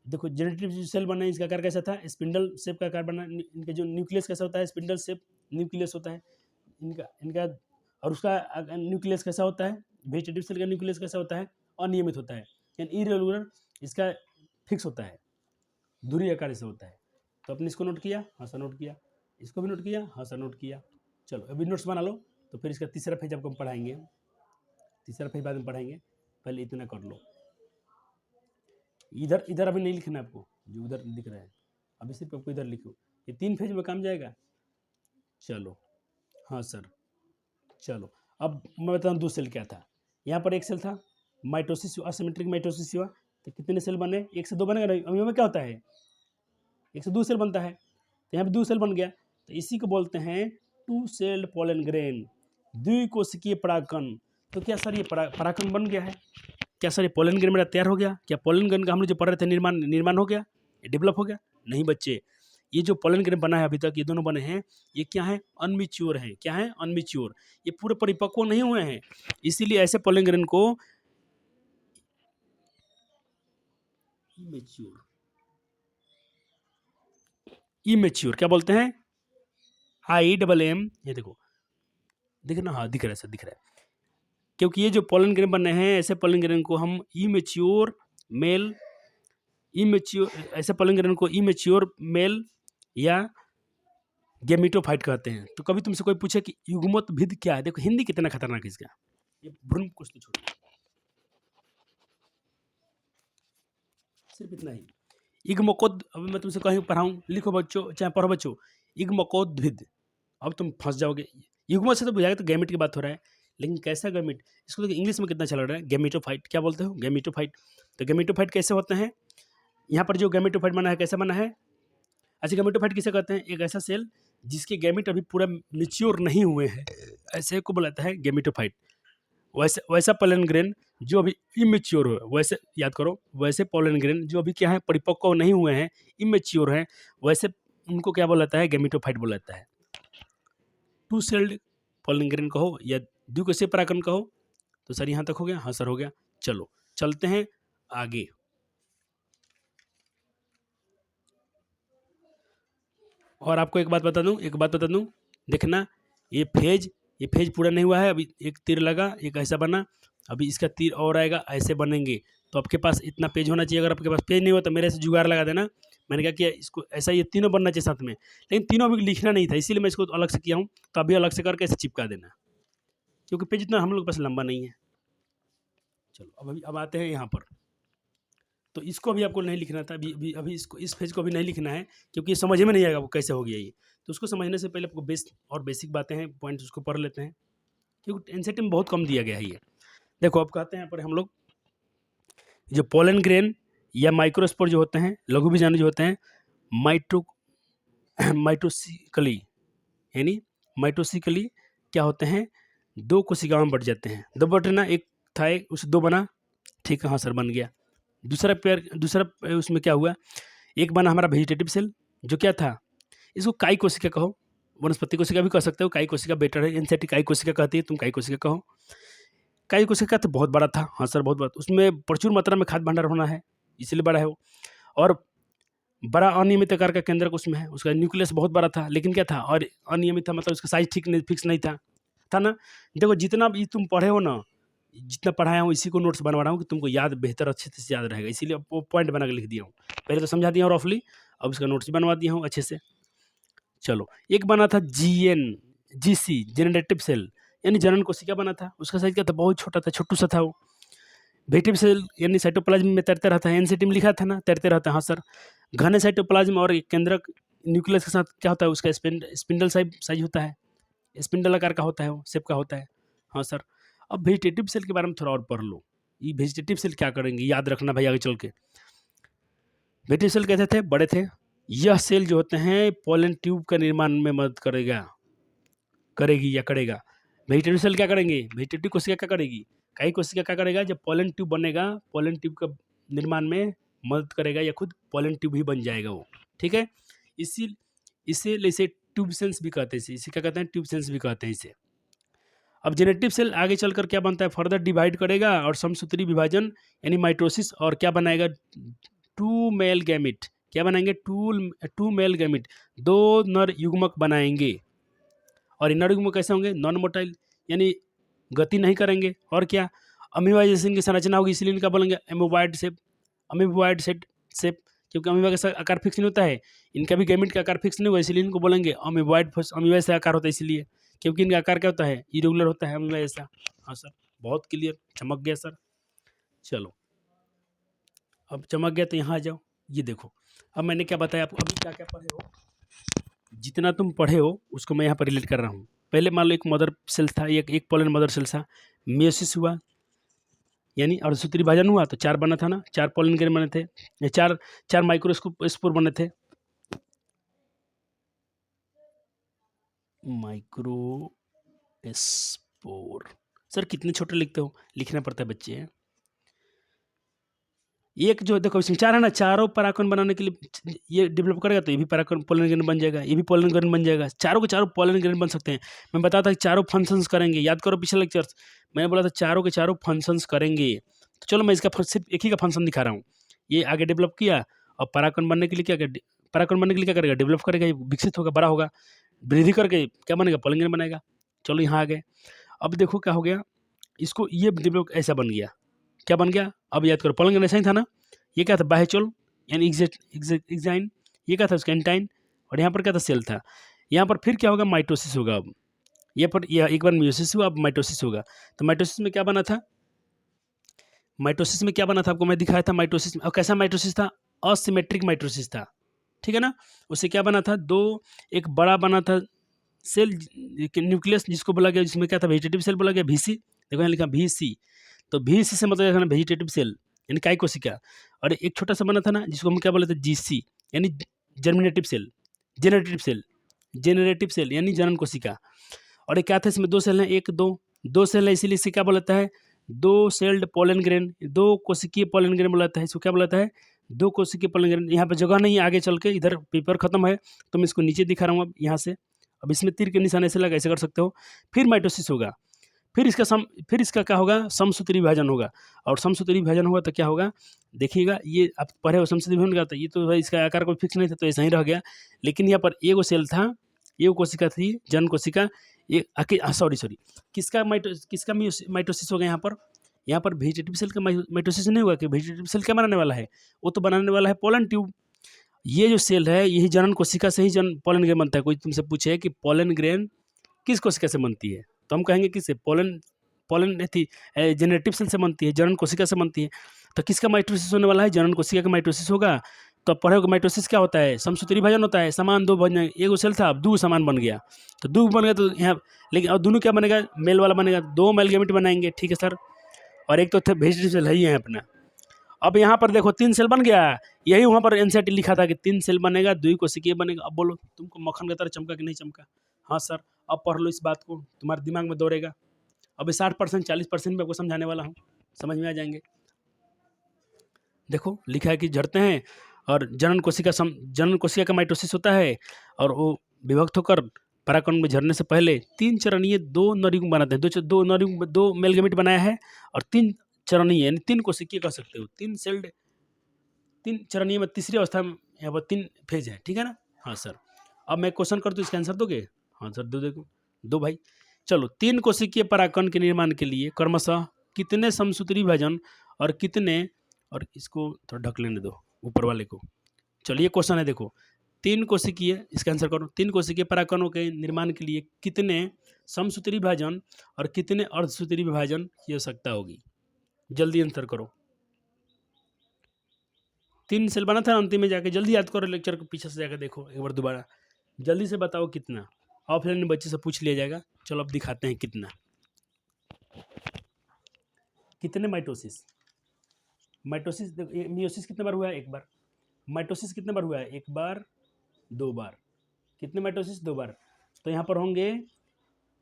देखो जनरेटिव जो सेल बना है इसका आकार कैसा था, स्पिंडल शेप का आकार बना, इनका जो न्यूक्लियस कैसा होता है, स्पिंडल शेप न्यूक्लियस होता है इनका और उसका न्यूक्लियस कैसा होता है, वेजिटेटिव सेल का न्यूक्लियस कैसा होता है, अनियमित होता है, यानी इरेगुलर, इसका फिक्स होता है, धुरी आकार से होता है। तो अपने इसको नोट किया, हाँ सर नोट किया, इसको भी नोट किया, हाँ सर नोट किया। चलो अभी नोट्स बना लो, तो फिर इसका तीसरा फेज आपको हम पढ़ाएंगे, तीसरा फेज बाद में पढ़ाएंगे, पहले इतना कर लो। इधर इधर अभी नहीं लिखना है आपको, जो उधर दिख रहा है अभी सिर्फ आपको इधर लिखो, ये 3 फेज में काम जाएगा। चलो हाँ सर। चलो अब मैं बताऊँ 2 सेल क्या था, यहाँ पर एक सेल था, माइटोसिस, असिमेट्रिक माइटोसिस हुआ, तो कितने सेल बने, 1 से 2 बनेगा नहीं, अभी में क्या होता है 1 से 2 सेल बनता है, तो यहाँ पे 2 सेल बन गया, तो इसी को बोलते हैं 2 सेल्ड पोलन ग्रेन, द्विकोशिकीय परागकण। तो क्या सर ये परागकण बन गया है, क्या सर ये पोलन ग्रेन मेरा तैयार हो गया, क्या पोलन ग्रेन का हम लोग जो पढ़ रहे थे निर्माण हो गया, डेवलप हो गया, नहीं बच्चे, ये जो पोलन ग्रेन बना है अभी तक, ये दोनों बने हैं, ये क्या है, अनमिच्योर है, क्या है, अनमिच्योर, ये पूरे परिपक्व नहीं हुए हैं, इसीलिए ऐसे पोलन ग्रेन को इमेच्योर क्या बोलते हैं, IMM, ये देखो दिख ना, हाँ दिख रहा है सर, दिख रहा है, क्योंकि ये जो पोलन ग्रेन बने हैं, ऐसे पोलन ग्रेन को हम ऐसे पोलन ग्रेन को इमेच्योर मेल या गैमेटोफाइट कहते हैं। तो कभी तुमसे कोई पूछे कि युग्मोत्भिद क्या है, देखो हिंदी कितना खतरनाक है इसका, ये भ्रूण कुछ तो छोड़, सिर्फ इतना ही। इग्मकोद, अब मैं तुमसे कहीं पढ़ाऊँ, लिखो बच्चों, चाहे पढ़ो बच्चों, इग्मकोद्भिद, अब तुम फंस जाओगे, युग्म से तो बुझाएगा तो गैमेट की बात हो रहा है, लेकिन कैसा गैमेट, इसको देखो इंग्लिश में कितना चल रहा है, गैमेटोफाइट, क्या बोलते हो, गैमेटोफाइट। तो गैमेटोफाइट कैसे होते हैं, यहाँ पर जो गैमेटोफाइट बना है कैसे बना है, अच्छा गैमेटोफाइट किसे कहते हैं, एक ऐसा सेल जिसके गैमेट अभी पूरा मैच्योर नहीं हुए हैं, ऐसे को बुलाता है गैमेटोफाइट। वैसा पोलन ग्रेन जो अभी इमेच्योर हो, वैसे याद करो, वैसे पोलन ग्रेन जो अभी क्या है, परिपक्व नहीं हुए हैं, इमेच्योर हैं, वैसे उनको क्या बोलाता है, गैमेटोफाइट बोलाता है। 2 सेल्ड पोलन ग्रेन कहो या द्विकोशीय परागकण कहो। तो सर यहाँ तक हो गया, हाँ सर हो गया। चलो चलते हैं आगे। और आपको एक बात बता दूं, देखना ये फेज पूरा नहीं हुआ है, अभी एक तीर लगा, एक ऐसा बना, अभी इसका तीर और आएगा, ऐसे बनेंगे। तो आपके पास इतना पेज होना चाहिए, अगर आपके पास पेज नहीं हो तो मेरे से जुगाड़ लगा देना। मैंने कहा कि इसको ऐसा ये तीनों बनना चाहिए साथ में, लेकिन तीनों अभी लिखना नहीं था, इसीलिए मैं इसको अलग से किया हूँ, तो अभी अलग से करके ऐसे चिपका देना, क्योंकि पेज इतना हम लोग के पास लंबा नहीं है। चलो अब आते हैं यहाँ पर, तो इसको अभी आपको नहीं लिखना था, अभी इसको, इस पेज को भी नहीं लिखना है, क्योंकि ये समझ में नहीं आएगा वो कैसे हो गया ये। तो उसको समझने से पहले आपको बेसिक बातें हैं, पॉइंट्स उसको पढ़ लेते हैं, क्योंकि एनसीईआरटी में बहुत कम दिया गया है ये। देखो अब कहते हैं यहाँ पर हम लोग, जो पोलन ग्रेन या माइक्रोस्पोर जो होते हैं, लघु बीजाणु जो होते हैं, माइटोसिकली क्या होते हैं, 2 कोशिकाओं में बढ़ जाते हैं। 2 बटना, एक था, एक उससे 2 बना, ठीक है, हाँ सर बन गया। दूसरा उसमें क्या हुआ, एक बना हमारा वेजिटेटिव सेल, जो क्या था, इसको काई कोशिका कहो, वनस्पति कोशिका भी कह सकते हो, काई कोशिका बेटर है, एनसीईआरटी काई कोशिका कहती है, तुम काई कोशिका कहो। काई कोशिका तो बहुत बड़ा था, हाँ सर बहुत बड़ा, उसमें प्रचुर मात्रा में खाद्य भंडार होना है, इसलिए बड़ा है वो, और बड़ा अनियमित आकार का केंद्रक उसमें है, उसका न्यूक्लियस बहुत बड़ा था, लेकिन क्या था, और अनियमित था, मतलब उसका साइज ठीक नहीं, फिक्स नहीं था ना। देखो जितना भी तुम पढ़े हो ना, जितना पढ़ाया हूँ इसी को नोट्स बनवा रहा हूँ कि तुमको याद बेहतर अच्छे से याद रहेगा, इसीलिए वो पॉइंट बना के लिख दिया हूँ। पहले तो समझा दिया हूँ रफली, अब उसका नोट्स भी बनवा दिया हूँ अच्छे से। चलो एक बना था GC जनरेटिव सेल, यानी जनन कोशिका बना था, उसका साइज क्या था, बहुत छोटा था, छोटू सा था वो। वेजिटेटिव सेल यानी साइटोप्लाज्म में तैरते रहता है, एनसीईआरटी में लिखा था ना, तैरते रहता है, हाँ सर। घने साइटोप्लाज्म और केंद्रक न्यूक्लियस के साथ क्या होता है, उसका स्पिंडल साइज होता है, स्पिंडल आकार का होता है, वो शेप का होता है, हाँ सर। अब वेजिटेटिव सेल के बारे में थोड़ा और पढ़ लो, ये वेजिटेटिव सेल क्या करेंगे, याद रखना भाई आगे चल के। वेजिटेटिव सेल कैसे थे? बड़े थे। यह सेल जो होते हैं पोलन ट्यूब का निर्माण में मदद करेगी या करेगा। वेजिटेटिव सेल क्या करेंगे? वेजिटेटिव कोशिका क्या करेगी? कई कोशिका क्या करेगा? जब पोलन ट्यूब बनेगा, पोलन ट्यूब का निर्माण में मदद करेगा या खुद पोलन ट्यूब ही बन जाएगा वो। ठीक है, इसे ट्यूब सेल्स भी कहते हैं। इसे क्या कहते हैं? ट्यूब सेल्स भी कहते हैं इसे। अब जेनेटिव सेल आगे चलकर क्या बनता है? फर्दर डिवाइड करेगा और समसूत्री विभाजन यानी माइटोसिस और क्या बनाएगा? Two male gamete. क्या बनाएंगे? टू मेल गैमिट, 2 नर युग्मक बनाएंगे। और ये नर युग्मक कैसे होंगे? नॉन मोटाइल यानी गति नहीं करेंगे। और क्या? अमीबा जैसी इनकी संरचना होगी, इसलिए इनका बोलेंगे एमोबॉइड शेप। अमीबॉइड शेप, क्योंकि अमीबा का आकार फिक्स नहीं होता है, इनका भी गैमिट का आकार फिक्स नहीं होगा, इसलिए इनको बोलेंगे अमीबॉइड। अमीबा से आकार होता है इसलिए, क्योंकि इनका आकार क्या होता है? इरेगुलर होता है अमीबा जैसा। हाँ सर, बहुत क्लियर, चमक गया सर। चलो अब चमक गया तो यहाँ आ जाओ। ये देखो, अब मैंने क्या बताया आपको, अभी क्या क्या पढ़े हो, जितना तुम पढ़े हो उसको मैं यहाँ पर रिलेट कर रहा हूँ। पहले मान लो एक मदर सेल था, एक पोलन मदर सेल था, मियोसिस हुआ यानी अर्धसूत्री विभाजन हुआ तो 4 बना था ना, 4 पोलन ग्रेन बने थे, या 4 माइक्रोस्कोप स्पोर बने थे। माइक्रो स्पोर सर कितने छोटे लिखते हो? लिखना पड़ता है बच्चे हैं। एक जो देखो इसमें 4 है ना, चारों परागकण बनाने के लिए ये डेवलप करेगा तो ये भी परागकण पोलन ग्रेन बन जाएगा, ये भी पोलन ग्रेन बन जाएगा। चारों के चारों पोलन ग्रेन बन सकते हैं। मैं बताया था कि चारों फंक्शंस करेंगे, याद करो पिछले लेक्चर्स मैंने बोला था चारों के चारों फंक्शंस करेंगे। तो चलो मैं इसका सिर्फ एक ही का फंक्शन दिखा रहा हूँ। ये आगे डेवलप किया और परागकण बनने के लिए क्या परागकण बनने के लिए क्या करेगा? डेवलप करेगा, विकसित होगा, बड़ा होगा, वृद्धि करके क्या बनेगा? पोलन ग्रेन बनेगा। चलो यहाँ आ गए। अब देखो क्या हो गया, इसको ये डेवलप ऐसा बन गया। क्या बन गया? अब याद करो, पोलन ग्रेन ऐसा ही था ना। ये क्या था? बाह्यचोल यानी एग्जाइन। ये क्या था? उसका एंटाइन। और यहाँ पर क्या था? सेल था। यहाँ पर फिर क्या होगा? माइटोसिस होगा। अब ये पर यह एक बार म्यूसिस हुआ, अब माइटोसिस होगा। तो माइटोसिस में क्या बना था? माइटोसिस में क्या बना था आपको मैं दिखाया था माइटोसिस में। और कैसा माइटोसिस था? असिमेट्रिक माइटोसिस था। ठीक है ना। उससे क्या बना था? एक बड़ा बना था सेल न्यूक्लियस, जिसको बोला गया, जिसमें क्या था? वेजिटेटिव सेल बोला गया, VC। देखो यहाँ लिखा VC। तो VC से मतलब वेजिटेटिव सेल यानी काय कोशिका। और एक छोटा सा बना था ना, जिसको हम क्या बोले थे? GC यानी जर्मिनेटिव सेल, जेनरेटिव सेल यानी जनन कोशिका। और एक क्या था? इसमें 2 सेल हैं, 1 2 सेल है, इसीलिए इसे क्या बोलाता है? 2 सेल्ड पोलन ग्रेन, 2 कोशिकीय पोलन ग्रेन बोलाता है। इसको क्या बोलाता है? 2 कोशिकीय पोलन ग्रेन। यहाँ पे जगह नहीं है, आगे चल के इधर पेपर खत्म है तो मैं इसको नीचे दिखा रहा हूँ अब यहाँ से। अब इसमें तीर के निशान ऐसे लगा, ऐसे कर सकते हो। फिर माइटोसिस होगा, फिर इसका क्या होगा? समसूत्री विभाजन होगा। और समसूत्री विभाजन होगा तो क्या होगा? देखिएगा, ये आप पढ़े हो समसूत्री विभाजन का, तो ये तो भाई इसका आकार कोई फिक्स नहीं था तो ऐसा ही रह गया। लेकिन यहाँ पर एगो सेल था, एगो कोशिका थी, जनन कोशिका। ये सॉरी किसका माइटोसिस होगा यहाँ पर? यहाँ पर वेजिटेटिव सेल का माइटोसिस नहीं हुआ कि वेजिटेटिव सेल क्या बनाने वाला है? वो तो बनाने वाला है पोलन ट्यूब। ये जो सेल है यही जनन कोशिका से ही पोलन ग्रेन बनता है। कोई तुमसे पूछे कि पोलन ग्रेन किस कोशिका से बनती है, तो हम कहेंगे किससे? पोलन थी जेनेटिव सेल से बनती है, जनन कोशिका से बनती है। तो किसका माइटोसिस होने वाला है? जनन कोशिका का माइटोसिस होगा। तो अब पढ़े हो माइटोसिस क्या होता है? समसूत्री विभाजन होता है, समान 2 बन जाएंगे। एगो सेल था, अब 2 समान बन गया। तो 2 बन गया तो यहाँ, लेकिन अब दोनों क्या बनेगा? मेल वाला बनेगा, 2 मेल गैमेट बनाएंगे। ठीक है सर। और एक तो वेजिटेटिव सेल है ही है अपना। अब यहाँ पर देखो 3 सेल बन गया। यही वहाँ पर NCERT लिखा था कि 3 सेल बनेगा, 2 कोशिकीय बनेगा। अब बोलो तुमको मक्खन की तरह चमका कि नहीं चमका? हाँ सर। अब पढ़ लो इस बात को, तुम्हारे दिमाग में दौड़ेगा। अब 60% 40% में आपको समझाने वाला हूँ, समझ में आ जाएंगे। देखो लिखा है कि झड़ते हैं और जनन कोशिका का माइटोसिस होता है और वो विभक्त होकर परागकण में झरने से पहले 3 चरणीय 2 नरयुग्म बनाते हैं। 2 मेल गैमेट बनाया है और 3 चरणीय यानी 3 कोशिकीय कह सकते हो, 3 सेल्ड, 3 चरणीय में तीसरी अवस्था में यहाँ पर 3 फेज है। ठीक है ना। हाँ सर। अब मैं क्वेश्चन कर दूँ, इसका आंसर दोगे? हाँ सर देखो दो भाई। चलो 3 कोशिकीय परागकण के निर्माण के लिए क्रमशः कितने समसूत्री विभाजन और कितने, और इसको थोड़ा ढक लेने दो ऊपर वाले को। चलिए क्वेश्चन है, देखो 3 कोशिकीय, इसका आंसर करो, 3 कोशिकीय परागकणों के निर्माण के लिए कितने समसूत्री विभाजन और कितने अर्धसूत्री विभाजन की आवश्यकता होगी? जल्दी आंसर करो। 3 सेल बना था अंतिम में जाके, जल्दी याद करो, लेक्चर को पीछे से जाकर देखो एक बार दोबारा, जल्दी से बताओ कितना। ऑफलाइन में बच्चे से पूछ लिया जाएगा। चलो अब दिखाते हैं कितना, कितने माइटोसिस मियोसिस कितने बार हुआ है? 1 बार। माइटोसिस कितने बार हुआ है? एक बार, दो बार। कितने माइटोसिस? दो बार। तो यहाँ पर होंगे,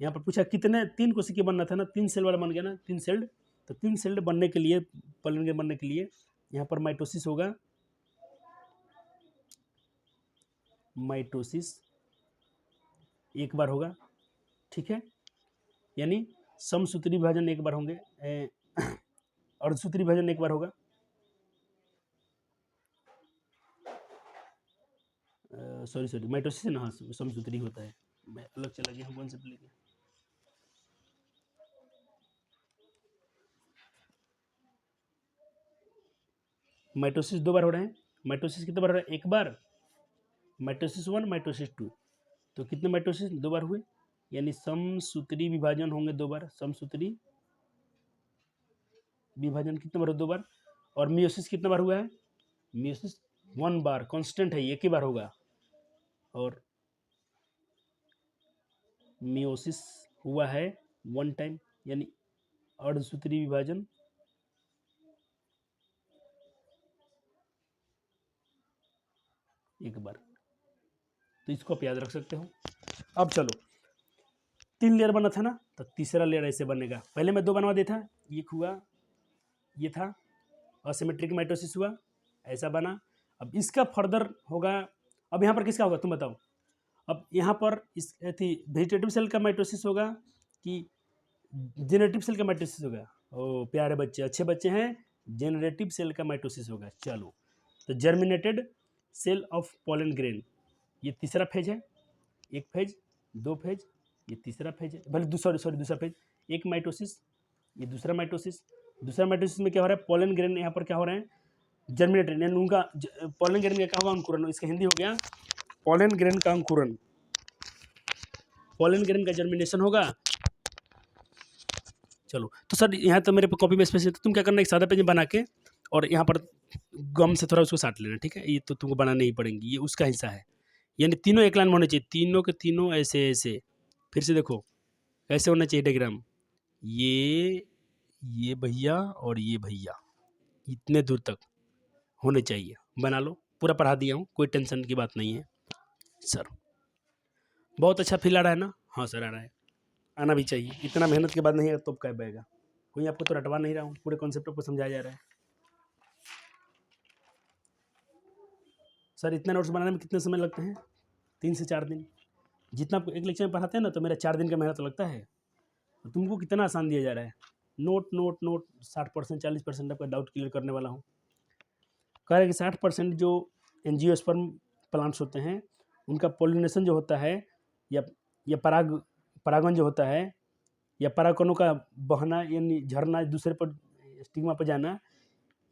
यहाँ पर पूछा कितने, 3 कोशिकीय बनना था ना, 3 सेल वाला बन गया ना, 3 सेल्ड। तो 3 सेल्ड बनने के लिए, पॉलन ग्रेन बनने के लिए यहाँ पर माइटोसिस होगा, माइटोसिस एक बार होगा, ठीक है। यानी समसूत्री विभाजन एक बार होंगे, अर्धसूत्री विभाजन एक बार होगा, सॉरी माइटोसिस है ना, हाँ समसूत्री होता है, मैं अलग चला गया हूँ कॉन्सेप्ट लेके। माइटोसिस दो बार हो रहे हैं। माइटोसिस कितने बार हो रहा है? एक बार, माइटोसिस 1, माइटोसिस 2। तो कितने माइटोसिस? दो बार हुए, यानी समसूत्री विभाजन होंगे दो बार, समसूत्री विभाजन कितने बार? दो बार। और मियोसिस कितने बार हुआ है? मियोसिस 1 बार, कांस्टेंट है, एक ही बार होगा। और मियोसिस हुआ है 1 टाइम, यानी अर्धसूत्री विभाजन एक बार। तो इसको आप याद रख सकते हो। अब चलो, 3 लेयर बना था ना, तो तीसरा लेयर ऐसे बनेगा। पहले मैं 2 बनवा दिया था, ये हुआ, ये था, असिमेट्रिक माइटोसिस हुआ, ऐसा बना। अब इसका फर्दर होगा, अब यहाँ पर किसका होगा तुम बताओ? अब यहाँ पर इस वेजिटेटिव सेल का माइटोसिस होगा कि जेनरेटिव सेल का माइटोसिस होगा? ओ प्यारे बच्चे, अच्छे बच्चे हैं, जेनरेटिव सेल का माइटोसिस होगा। चलो, तो germinated cell of pollen grain, ये तीसरा फेज है। एक फेज, दो फेज, ये तीसरा फेज है, भले दूसरा फेज। एक माइटोसिस, ये दूसरा माइटोसिस। दूसरा माइटोसिस में क्या हो रहा है? पोलन ग्रेन यहाँ पर क्या हो रहे हैं? जर्मिनेटेड, यानी उनका पोलन ग्रेन का क्या होगा? अंकुरन। इसका हिंदी हो गया पोलन ग्रेन का अंकुरन, पोलन ग्रेन का जर्मिनेशन होगा। चलो, तो सर यहाँ तो मेरे कॉपी में स्पेस है, तो तुम क्या करना, एक सादा पेज बना के और यहाँ पर गम से थोड़ा उसको साट लेना, ठीक है। ये तो तुमको बनाने ही पड़ेंगी, ये उसका हिस्सा है। यानी तीनों एक लाइन में होने चाहिए, तीनों के तीनों ऐसे ऐसे। फिर से देखो, ऐसे होना चाहिए डायग्राम, ये भैया और ये भैया, इतने दूर तक होने चाहिए। बना लो, पूरा पढ़ा दिया हूँ, कोई टेंशन की बात नहीं है सर। बहुत अच्छा फील आ रहा है ना? हाँ सर आ रहा है, आना भी चाहिए। इतना मेहनत के बाद नहीं है तो क्या पाएगा कोई? आपको तो रटवा नहीं रहा हूँ, पूरे कॉन्सेप्ट को समझाया जा रहा है। सर इतना नोट्स बनाने में कितने समय लगते हैं? 3 से 4 दिन। जितना आपको एक लेक्चर में पढ़ाते हैं ना, तो मेरा 4 दिन का मेहनत लगता है। तो तुमको कितना आसान दिया जा रहा है, नोट नोट नोट। 60% 40% आपका डाउट क्लियर करने वाला हूँ। कह रहे कि 60% जो एंजियोस्पर्म प्लांट्स होते हैं, उनका पोलिनेशन जो होता है, या परागन जो होता है, या परागकणों का बहना यानी झरना, दूसरे पर स्टिग्मा पर जाना,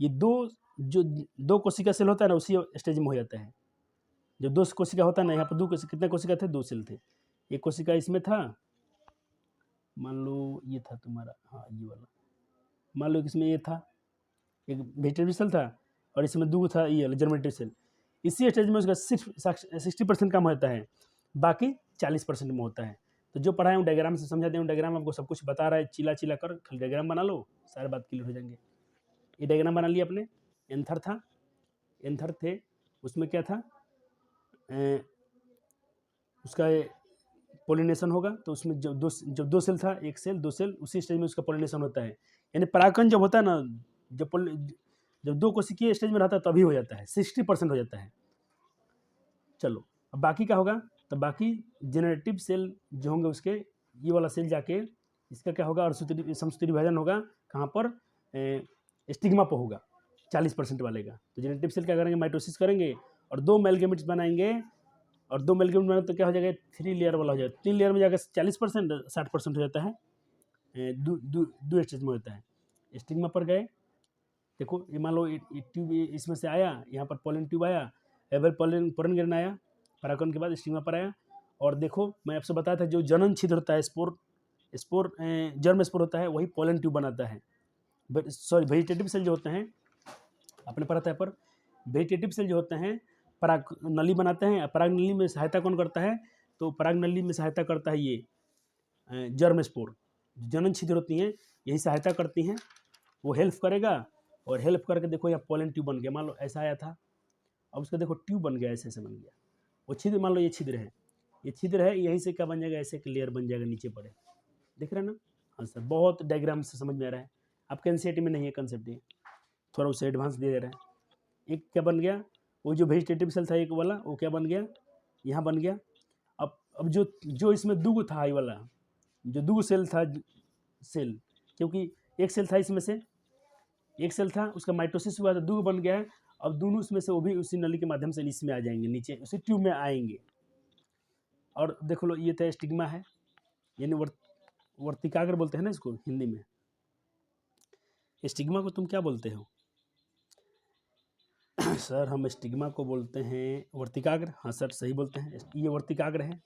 ये दो कोशिका सेल होता है ना, उसी स्टेज में हो जाता है। जो 2 कोशिका होता है ना, यहाँ पर कितने कोशिका थे? 2 सेल थे। एक कोशिका इसमें था, मान लो ये था तुम्हारा, हाँ ये वाला, मान लो इसमें ये था, एक वेजिटेटिव सेल था, और इसमें 2 था ये जर्मिनेटिव सेल। इसी स्टेज में उसका सिर्फ 60% काम होता है, बाकी 40% में होता है। तो जो पढ़ाए हूँ डायग्राम से समझा दें, डायग्राम आपको सब कुछ बता रहा है, चिला चिला कर खाली डायग्राम बना लो, सारे बात क्लियर हो जाएंगे। ये डायग्राम बना लिया आपने। एंथर था, एंथर थे, उसमें क्या था, उसका पोलिनेशन होगा। तो उसमें जब दो सेल था, एक सेल, 2 सेल, उसी स्टेज में उसका पोलिनेशन होता है। यानी परागकण जब होता है ना, जब 2 कोशिकीय स्टेज में रहता है तभी हो जाता है, 60% हो जाता है। चलो, अब बाकी क्या होगा? तो बाकी जेनरेटिव सेल जो होंगे उसके, ये वाला सेल जाके इसका क्या होगा? समसूत्री विभाजन होगा। कहाँ पर? स्टिग्मा पर होगा, 40% वाले का। तो जेनेटिव सेल क्या करेंगे? माइटोसिस करेंगे और 2 मेलगेमेट्स बनाएंगे, और 2 मेलगेमेट बनाए तो क्या हो जाएगा? 3 लेयर वाला हो जाएगा। 3 लेयर में जाकर 40% 60% हो जाता है, दो स्टेज में होता है। स्टिग्मा पर गए, देखो ये मान लो ट्यूब इसमें से आया, यहाँ पर पोलन ट्यूब आया, एवल पोलन ग्रेन आया, परागकण के बाद स्टिग्मा पर आया। और देखो मैं आपसे बताया था, जो जनन छिद्र होता है, स्पोर जर्म स्पोर होता है, वही पोलन ट्यूब बनाता है। सॉरी, वेजिटेटिव सेल जो होते हैं, आपने पढ़ा था पर वेजिटेटिव सेल जो होते हैं पराग नली बनाते हैं। पराग नली में सहायता कौन करता है? तो पराग नली में सहायता करता है ये जर्म स्पोर, जनन छिद्र होती हैं, यही सहायता करती हैं, वो हेल्प करेगा। और हेल्प करके देखो यहाँ पोलन ट्यूब बन गया। मान लो ऐसा आया था, अब उसका देखो ट्यूब बन गया, ऐसे ऐसे बन गया। वो छिद्र, मान लो ये छिद्र है, ये छिद्र है, यहीं से क्या बन जाएगा, ऐसे एक लेयर बन जाएगा नीचे पड़े, दिख रहा है ना। हाँ सर, बहुत डायग्राम से समझ में आ रहा है, आपके एनसीईआरटी में नहीं है कंसेप्ट ये, थोड़ा उसे एडवांस दे रहा है। एक क्या बन गया, वो जो वेजिटेटिव सेल था एक वाला, वो क्या बन गया, यहाँ बन गया। अब जो जो इसमें दूगो था, ये वाला जो दूगो सेल था, सेल, क्योंकि एक सेल था इसमें से, एक सेल था, उसका माइटोसिस हुआ तो दूगो बन गया है। अब दोनों उसमें से वो भी उसी नली के माध्यम से इसमें आ जाएंगे, नीचे उसी ट्यूब में आएंगे। और देखो लो, ये तो स्टिग्मा है, यानी वर्तिकाग्र बोलते हैं ना इसको हिंदी में। स्टिग्मा को तुम क्या बोलते हो? सर हम स्टिग्मा को बोलते हैं वर्तिकाग्र। हाँ सर सही बोलते हैं, ये वर्तिकाग्र है,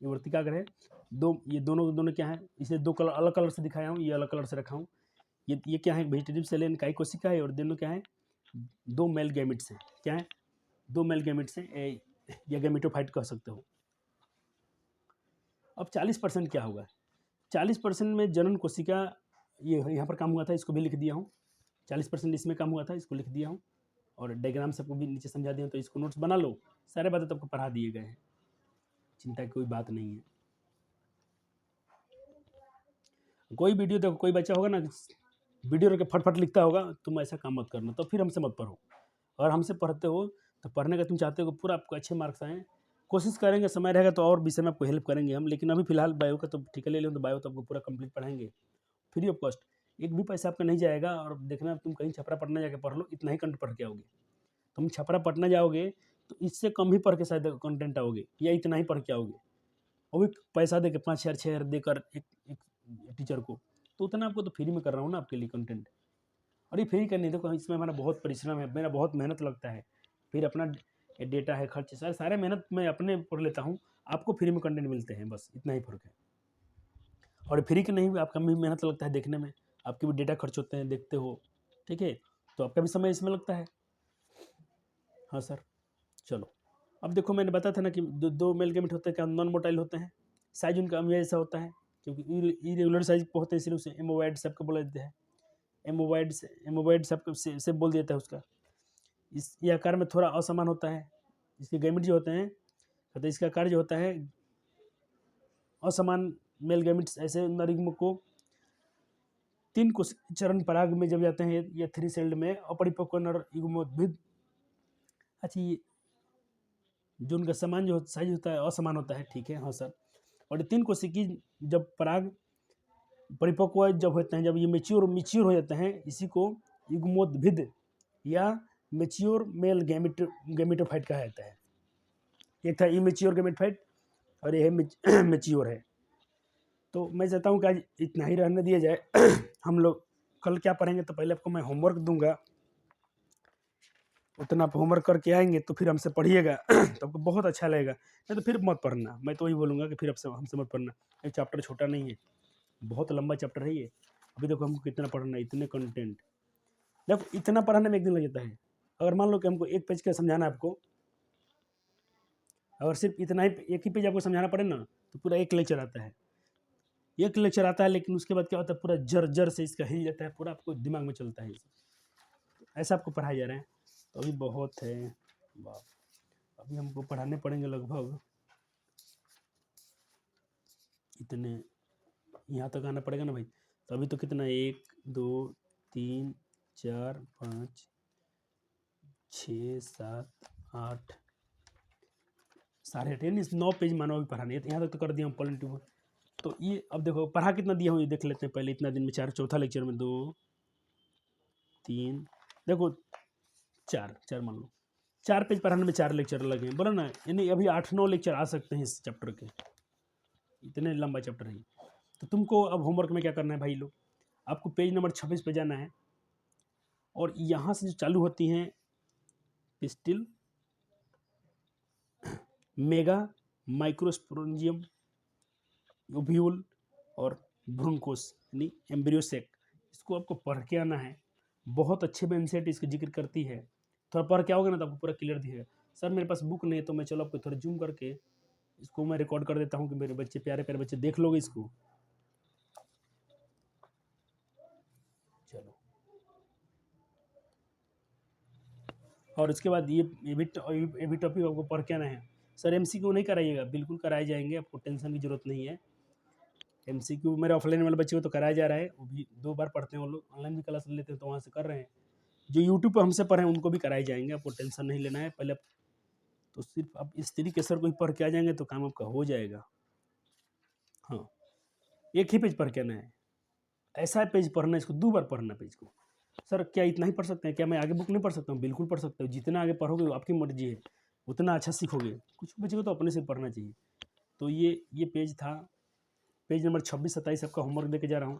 ये वर्तिकाग्र है। ये दोनों क्या है, इसे दो कलर, अलग कलर से दिखाया हूँ, ये अलग कलर से रखा हूँ। ये क्या है, वेजिटेटिव सेल इकाई कोशिका है, और दोनों क्या है, दो मेल गैमेट्स हैं। क्या है, दो मेल गैमेट्स हैं, या गैमेटोफाइट कह सकते हो। अब 40% क्या होगा, 40% में जनन कोशिका, ये यहाँ पर काम हुआ था, इसको भी लिख दिया हूँ। 40% इसमें काम हुआ था, इसको लिख दिया हूँ, और डायग्राम सबको भी नीचे समझा दिया हूँ, तो इसको नोट्स बना लो, सारे बातें तो आपको पढ़ा दिए गए हैं, चिंता की कोई बात नहीं है। कोई वीडियो देखो, कोई बच्चा होगा ना वीडियो रख के फटफट लिखता होगा, तुम ऐसा काम मत करना, तो फिर हमसे मत पढ़ो। अगर हमसे पढ़ते हो तो पढ़ने का तुम चाहते हो पूरा आपको अच्छे मार्क्स आएँ, कोशिश करेंगे, समय रहेगा तो और विषय में आपको हेल्प करेंगे हम, लेकिन अभी फिलहाल बायो का तो ठेका ले लो, तो बायो तो आपको पूरा कंप्लीट पढ़ाएंगे फ्री ऑफ कॉस्ट, एक भी पैसा आपका नहीं जाएगा। और देखना, तुम कहीं छपरा पढ़ना जाके पढ़ लो, इतना ही कंटेंट पढ़ के आओगे। तुम छपरा पढ़ना जाओगे तो इससे कम ही पढ़ के शायद कंटेंट आओगे, या इतना ही पढ़ के आओगे, वो भी पैसा दे के 5,000 6,000 देकर एक टीचर को, तो उतना आपको तो फ्री में कर रहा हूँ ना आपके लिए कंटेंट। और ये फ्री करने देखो, इसमें हमारा बहुत परिश्रम है, मेरा बहुत मेहनत लगता है, फिर अपना डेटा है, खर्च, सारे मेहनत मैं अपने पर लेता हूँ, आपको फ्री में कंटेंट मिलते हैं, बस इतना ही फर्क है। और फ्री के नहीं भी आपका भी मेहनत लगता है देखने में, आपके भी डेटा खर्च होते हैं, देखते हो, ठीक है, तो आपका भी समय इसमें लगता है। हाँ सर, चलो अब देखो, मैंने बताया था ना कि दो मेल गैमेट होते हैं, क्या नॉन मोटाइल होते हैं, साइज उनका हमेशा होता है, क्योंकि इरेगुलर साइज होते हैं, इसलिए उसे एमोवाइड सबको बोला जाता है, एमोवाइड सबको से बोल देता है उसका। ये आकार में थोड़ा असमान होता है, इसके गैमेट जो होते हैं, तो इसका आकार जो होता है असमान, मेल गैमेट्स ऐसे नरयुग्म को 3 कोश चरण पराग में जब जाते हैं, या 3 सेल्ड में अपरिपक्व नर युग्मोद्भिद। अच्छा, ये जो उनका समान जो साइज होता है असमान होता है, ठीक है, हाँ सर। और 3 कोशिकी जब पराग परिपक्व जब होते हैं, जब ये मेच्योर हो जाते हैं, इसी को युग्मोद्भिद या मेच्योर मेल गैमेटोफाइट कहा जाता है। एक था इमेच्योर गैमेटोफाइट, और ये है मेच्योर है। तो मैं चाहता हूँ कि आज इतना ही रहने दिया जाए। हम लोग कल क्या पढ़ेंगे, तो पहले आपको मैं होमवर्क दूंगा, उतना आप होमवर्क करके आएंगे तो फिर हमसे पढ़िएगा। तो आपको बहुत अच्छा लगेगा, नहीं तो फिर मत पढ़ना, मैं तो वही बोलूँगा कि फिर हमसे मत पढ़ना। ये चैप्टर छोटा नहीं है, बहुत लंबा चैप्टर है ये। अभी देखो हमको कितना पढ़ना है, इतने कंटेंट, देखो इतना पढ़ाने में एक दिन लग जाता है। अगर मान लो कि हमको एक पेज का समझाना है आपको, अगर सिर्फ इतना ही एक ही पेज आपको समझाना पड़े ना, तो पूरा एक लेक्चर आता है, एक लेक्चर आता है। लेकिन उसके बाद क्या होता है, पूरा जर जर से इसका हिल जाता है, पूरा आपको दिमाग में चलता है, ऐसा आपको पढ़ाया जा रहा है। तो अभी बहुत है बाप, अभी हमको पढ़ाने पड़ेंगे लगभग इतने, यहाँ तक आना पड़ेगा ना भाई। तो अभी तो कितना, 1 2 3 4 5 6 7 8 8.5 यानी 9 पेज मानो अभी पढ़ाने, यहाँ तक तो कर दिया हम पॉइंट टू। तो ये अब देखो पढ़ा कितना दिया हूँ, ये देख लेते हैं पहले। इतना दिन में 4, चौथा लेक्चर में 2 3, देखो 4 मान लो, 4 पेज पढ़ाने में 4 लेक्चर लगे हैं, बोला ना, यानी अभी 8-9 लेक्चर आ सकते हैं इस चैप्टर के, इतने लंबा चैप्टर है। तो तुमको अब होमवर्क में क्या करना है भाई लोग, आपको पेज नंबर 26 पे जाना है, और यहाँ से जो चालू होती हैं पिस्टिल, मेगा, माइक्रोस्पोरेंजियम, ओव्यूल और भ्रूणकोश यानी एम्ब्रियोसेक, इसको आपको पढ़ के आना है। बहुत अच्छे में एनसीईआरटी इसका जिक्र करती है, थोड़ा पढ़ के आओगे ना तो आपको पूरा क्लियर दिखेगा। सर मेरे पास बुक नहीं है, तो मैं चलो आपको थोड़ा जूम करके इसको मैं रिकॉर्ड कर देता हूँ कि मेरे बच्चे, प्यारे प्यारे बच्चे, देख लोगे इसको। चलो और उसके बाद ये भी टॉपिक आपको पढ़ के आना है। सर एमसीक्यू नहीं कराइएगा, बिल्कुल कराए जाएंगे, आपको टेंशन की ज़रूरत नहीं है। एमसीक्यू मेरे ऑफलाइन वाले बच्चे को तो कराया जा रहा है, वो भी 2 बार पढ़ते हैं वो लोग, ऑनलाइन भी क्लास लेते हैं तो वहाँ से कर रहे हैं। जो यूट्यूब पर हमसे पढ़े हैं उनको भी कराए जाएंगे, आपको टेंशन नहीं लेना है। पहले तो सिर्फ आप इस तरीके सर को ही पढ़ के आ जाएंगे तो काम आपका हो जाएगा। हाँ, एक ही पेज पढ़ के आना है, ऐसा पेज पढ़ना है, इसको 2 बार पढ़ना पेज को। सर क्या इतना ही पढ़ सकते हैं, क्या मैं आगे बुक नहीं पढ़ सकता हूँ? बिल्कुल पढ़ सकते हो, जितना आगे पढ़ोगे वो आपकी मर्जी है, उतना अच्छा सीखोगे। कुछ बच्चे को तो अपने से पढ़ना चाहिए। तो ये पेज था, पेज नंबर 26-27 आपका होमवर्क देके जा रहा हूँ।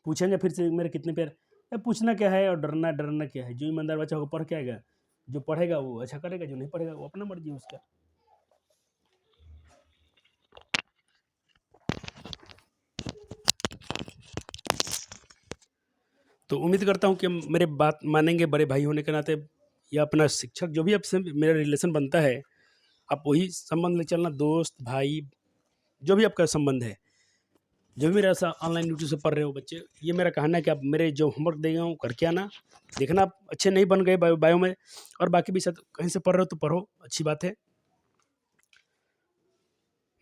पूछेंगे फिर से मेरे कितने पेयर, पूछना क्या है और डरना क्या है। जो ईमानदार बच्चा होगा पढ़ के आएगा, जो पढ़ेगा वो अच्छा करेगा, जो नहीं पढ़ेगा वो अपना मर्जी है उसका। तो उम्मीद करता हूँ कि मेरे बात मानेंगे बड़े भाई होने के नाते, या अपना शिक्षक जो भी आपसे मेरा रिलेशन बनता है, आप वही संबंध ले चलना, दोस्त भाई जो भी आपका संबंध है। जो भी मेरा ऐसा ऑनलाइन यूट्यूब से पढ़ रहे हो बच्चे, ये मेरा कहना है कि आप मेरे जो होमवर्क दे गए हूँ करके आना। देखना आप अच्छे नहीं बन गए बायो में, और बाकी भी सब कहीं से पढ़ रहे हो तो पढ़ो, अच्छी बात है।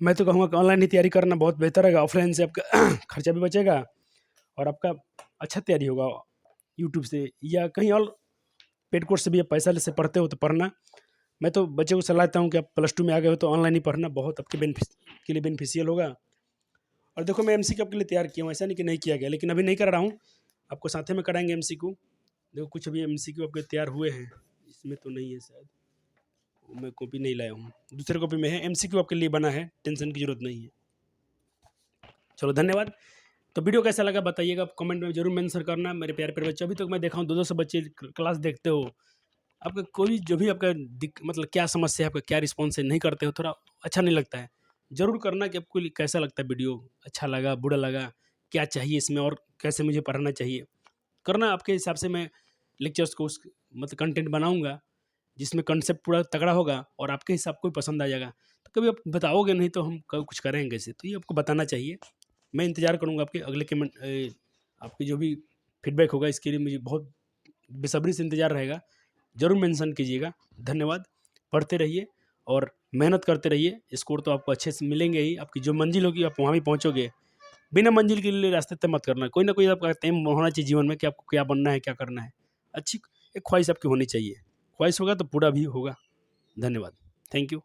मैं तो कहूँगा कि ऑनलाइन ही तैयारी करना बहुत बेहतर है, ऑफलाइन से आपका खर्चा भी बचेगा और आपका अच्छा तैयारी होगा। यूट्यूब से या कहीं और पेड कोर्स से भी आप पैसा से पढ़ते हो तो पढ़ना। मैं तो बच्चे को सलाह देता हूँ कि आप +2 में आ गए हो तो ऑनलाइन ही पढ़ना, बहुत आपके के लिए बेनिफिशियल होगा। और देखो मैं एमसीक्यू आपके लिए तैयार किया हूँ, ऐसा नहीं कि नहीं किया गया, लेकिन अभी नहीं कर रहा हूँ, आपको साथ में कराएंगे एमसीक्यू। देखो कुछ अभी एमसीक्यू आपके तैयार हुए हैं, इसमें तो नहीं है शायद, मैं कॉपी नहीं लाया हूँ, दूसरे कॉपी में है। एमसीक्यू आपके लिए बना है, टेंशन की जरूरत नहीं है। चलो धन्यवाद। तो वीडियो कैसा लगा बताइएगा, कमेंट में जरूर मेंशन करना मेरे प्यारे प्यारे बच्चे। अभी तक मैं देखा हूँ 200 बच्चे क्लास देखते हो, आपका कोई जो भी आपका मतलब क्या समस्या है, आपका क्या रिस्पॉन्स है, नहीं करते हो, थोड़ा अच्छा नहीं लगता है। जरूर करना कि आपको कैसा लगता है वीडियो, अच्छा लगा बुरा लगा, क्या चाहिए इसमें और कैसे मुझे पढ़ना चाहिए। करना आपके हिसाब से, मैं लेक्चर्स को उस मतलब कंटेंट बनाऊंगा जिसमें कंसेप्ट पूरा तगड़ा होगा और आपके हिसाब को पसंद आ जाएगा। तो कभी आप बताओगे नहीं तो हम कभी कुछ करेंगे कैसे, तो ये आपको बताना चाहिए। मैं इंतज़ार करूँगा आपके अगले कमेंट, आपकी जो भी फीडबैक होगा इसके लिए मुझे बहुत बेसब्री से इंतज़ार रहेगा। ज़रूर मेंशन कीजिएगा। धन्यवाद। पढ़ते रहिए और मेहनत करते रहिए, स्कोर तो आपको अच्छे से मिलेंगे ही, आपकी जो मंजिल होगी आप वहाँ भी पहुँचोगे। बिना मंजिल के लिए रास्ते तय मत करना, कोई ना कोई आपका एम होना चाहिए जीवन में कि आपको क्या बनना है, क्या करना है। अच्छी एक ख्वाहिश आपकी होनी चाहिए, ख्वाहिश होगा तो पूरा भी होगा। धन्यवाद, थैंक यू।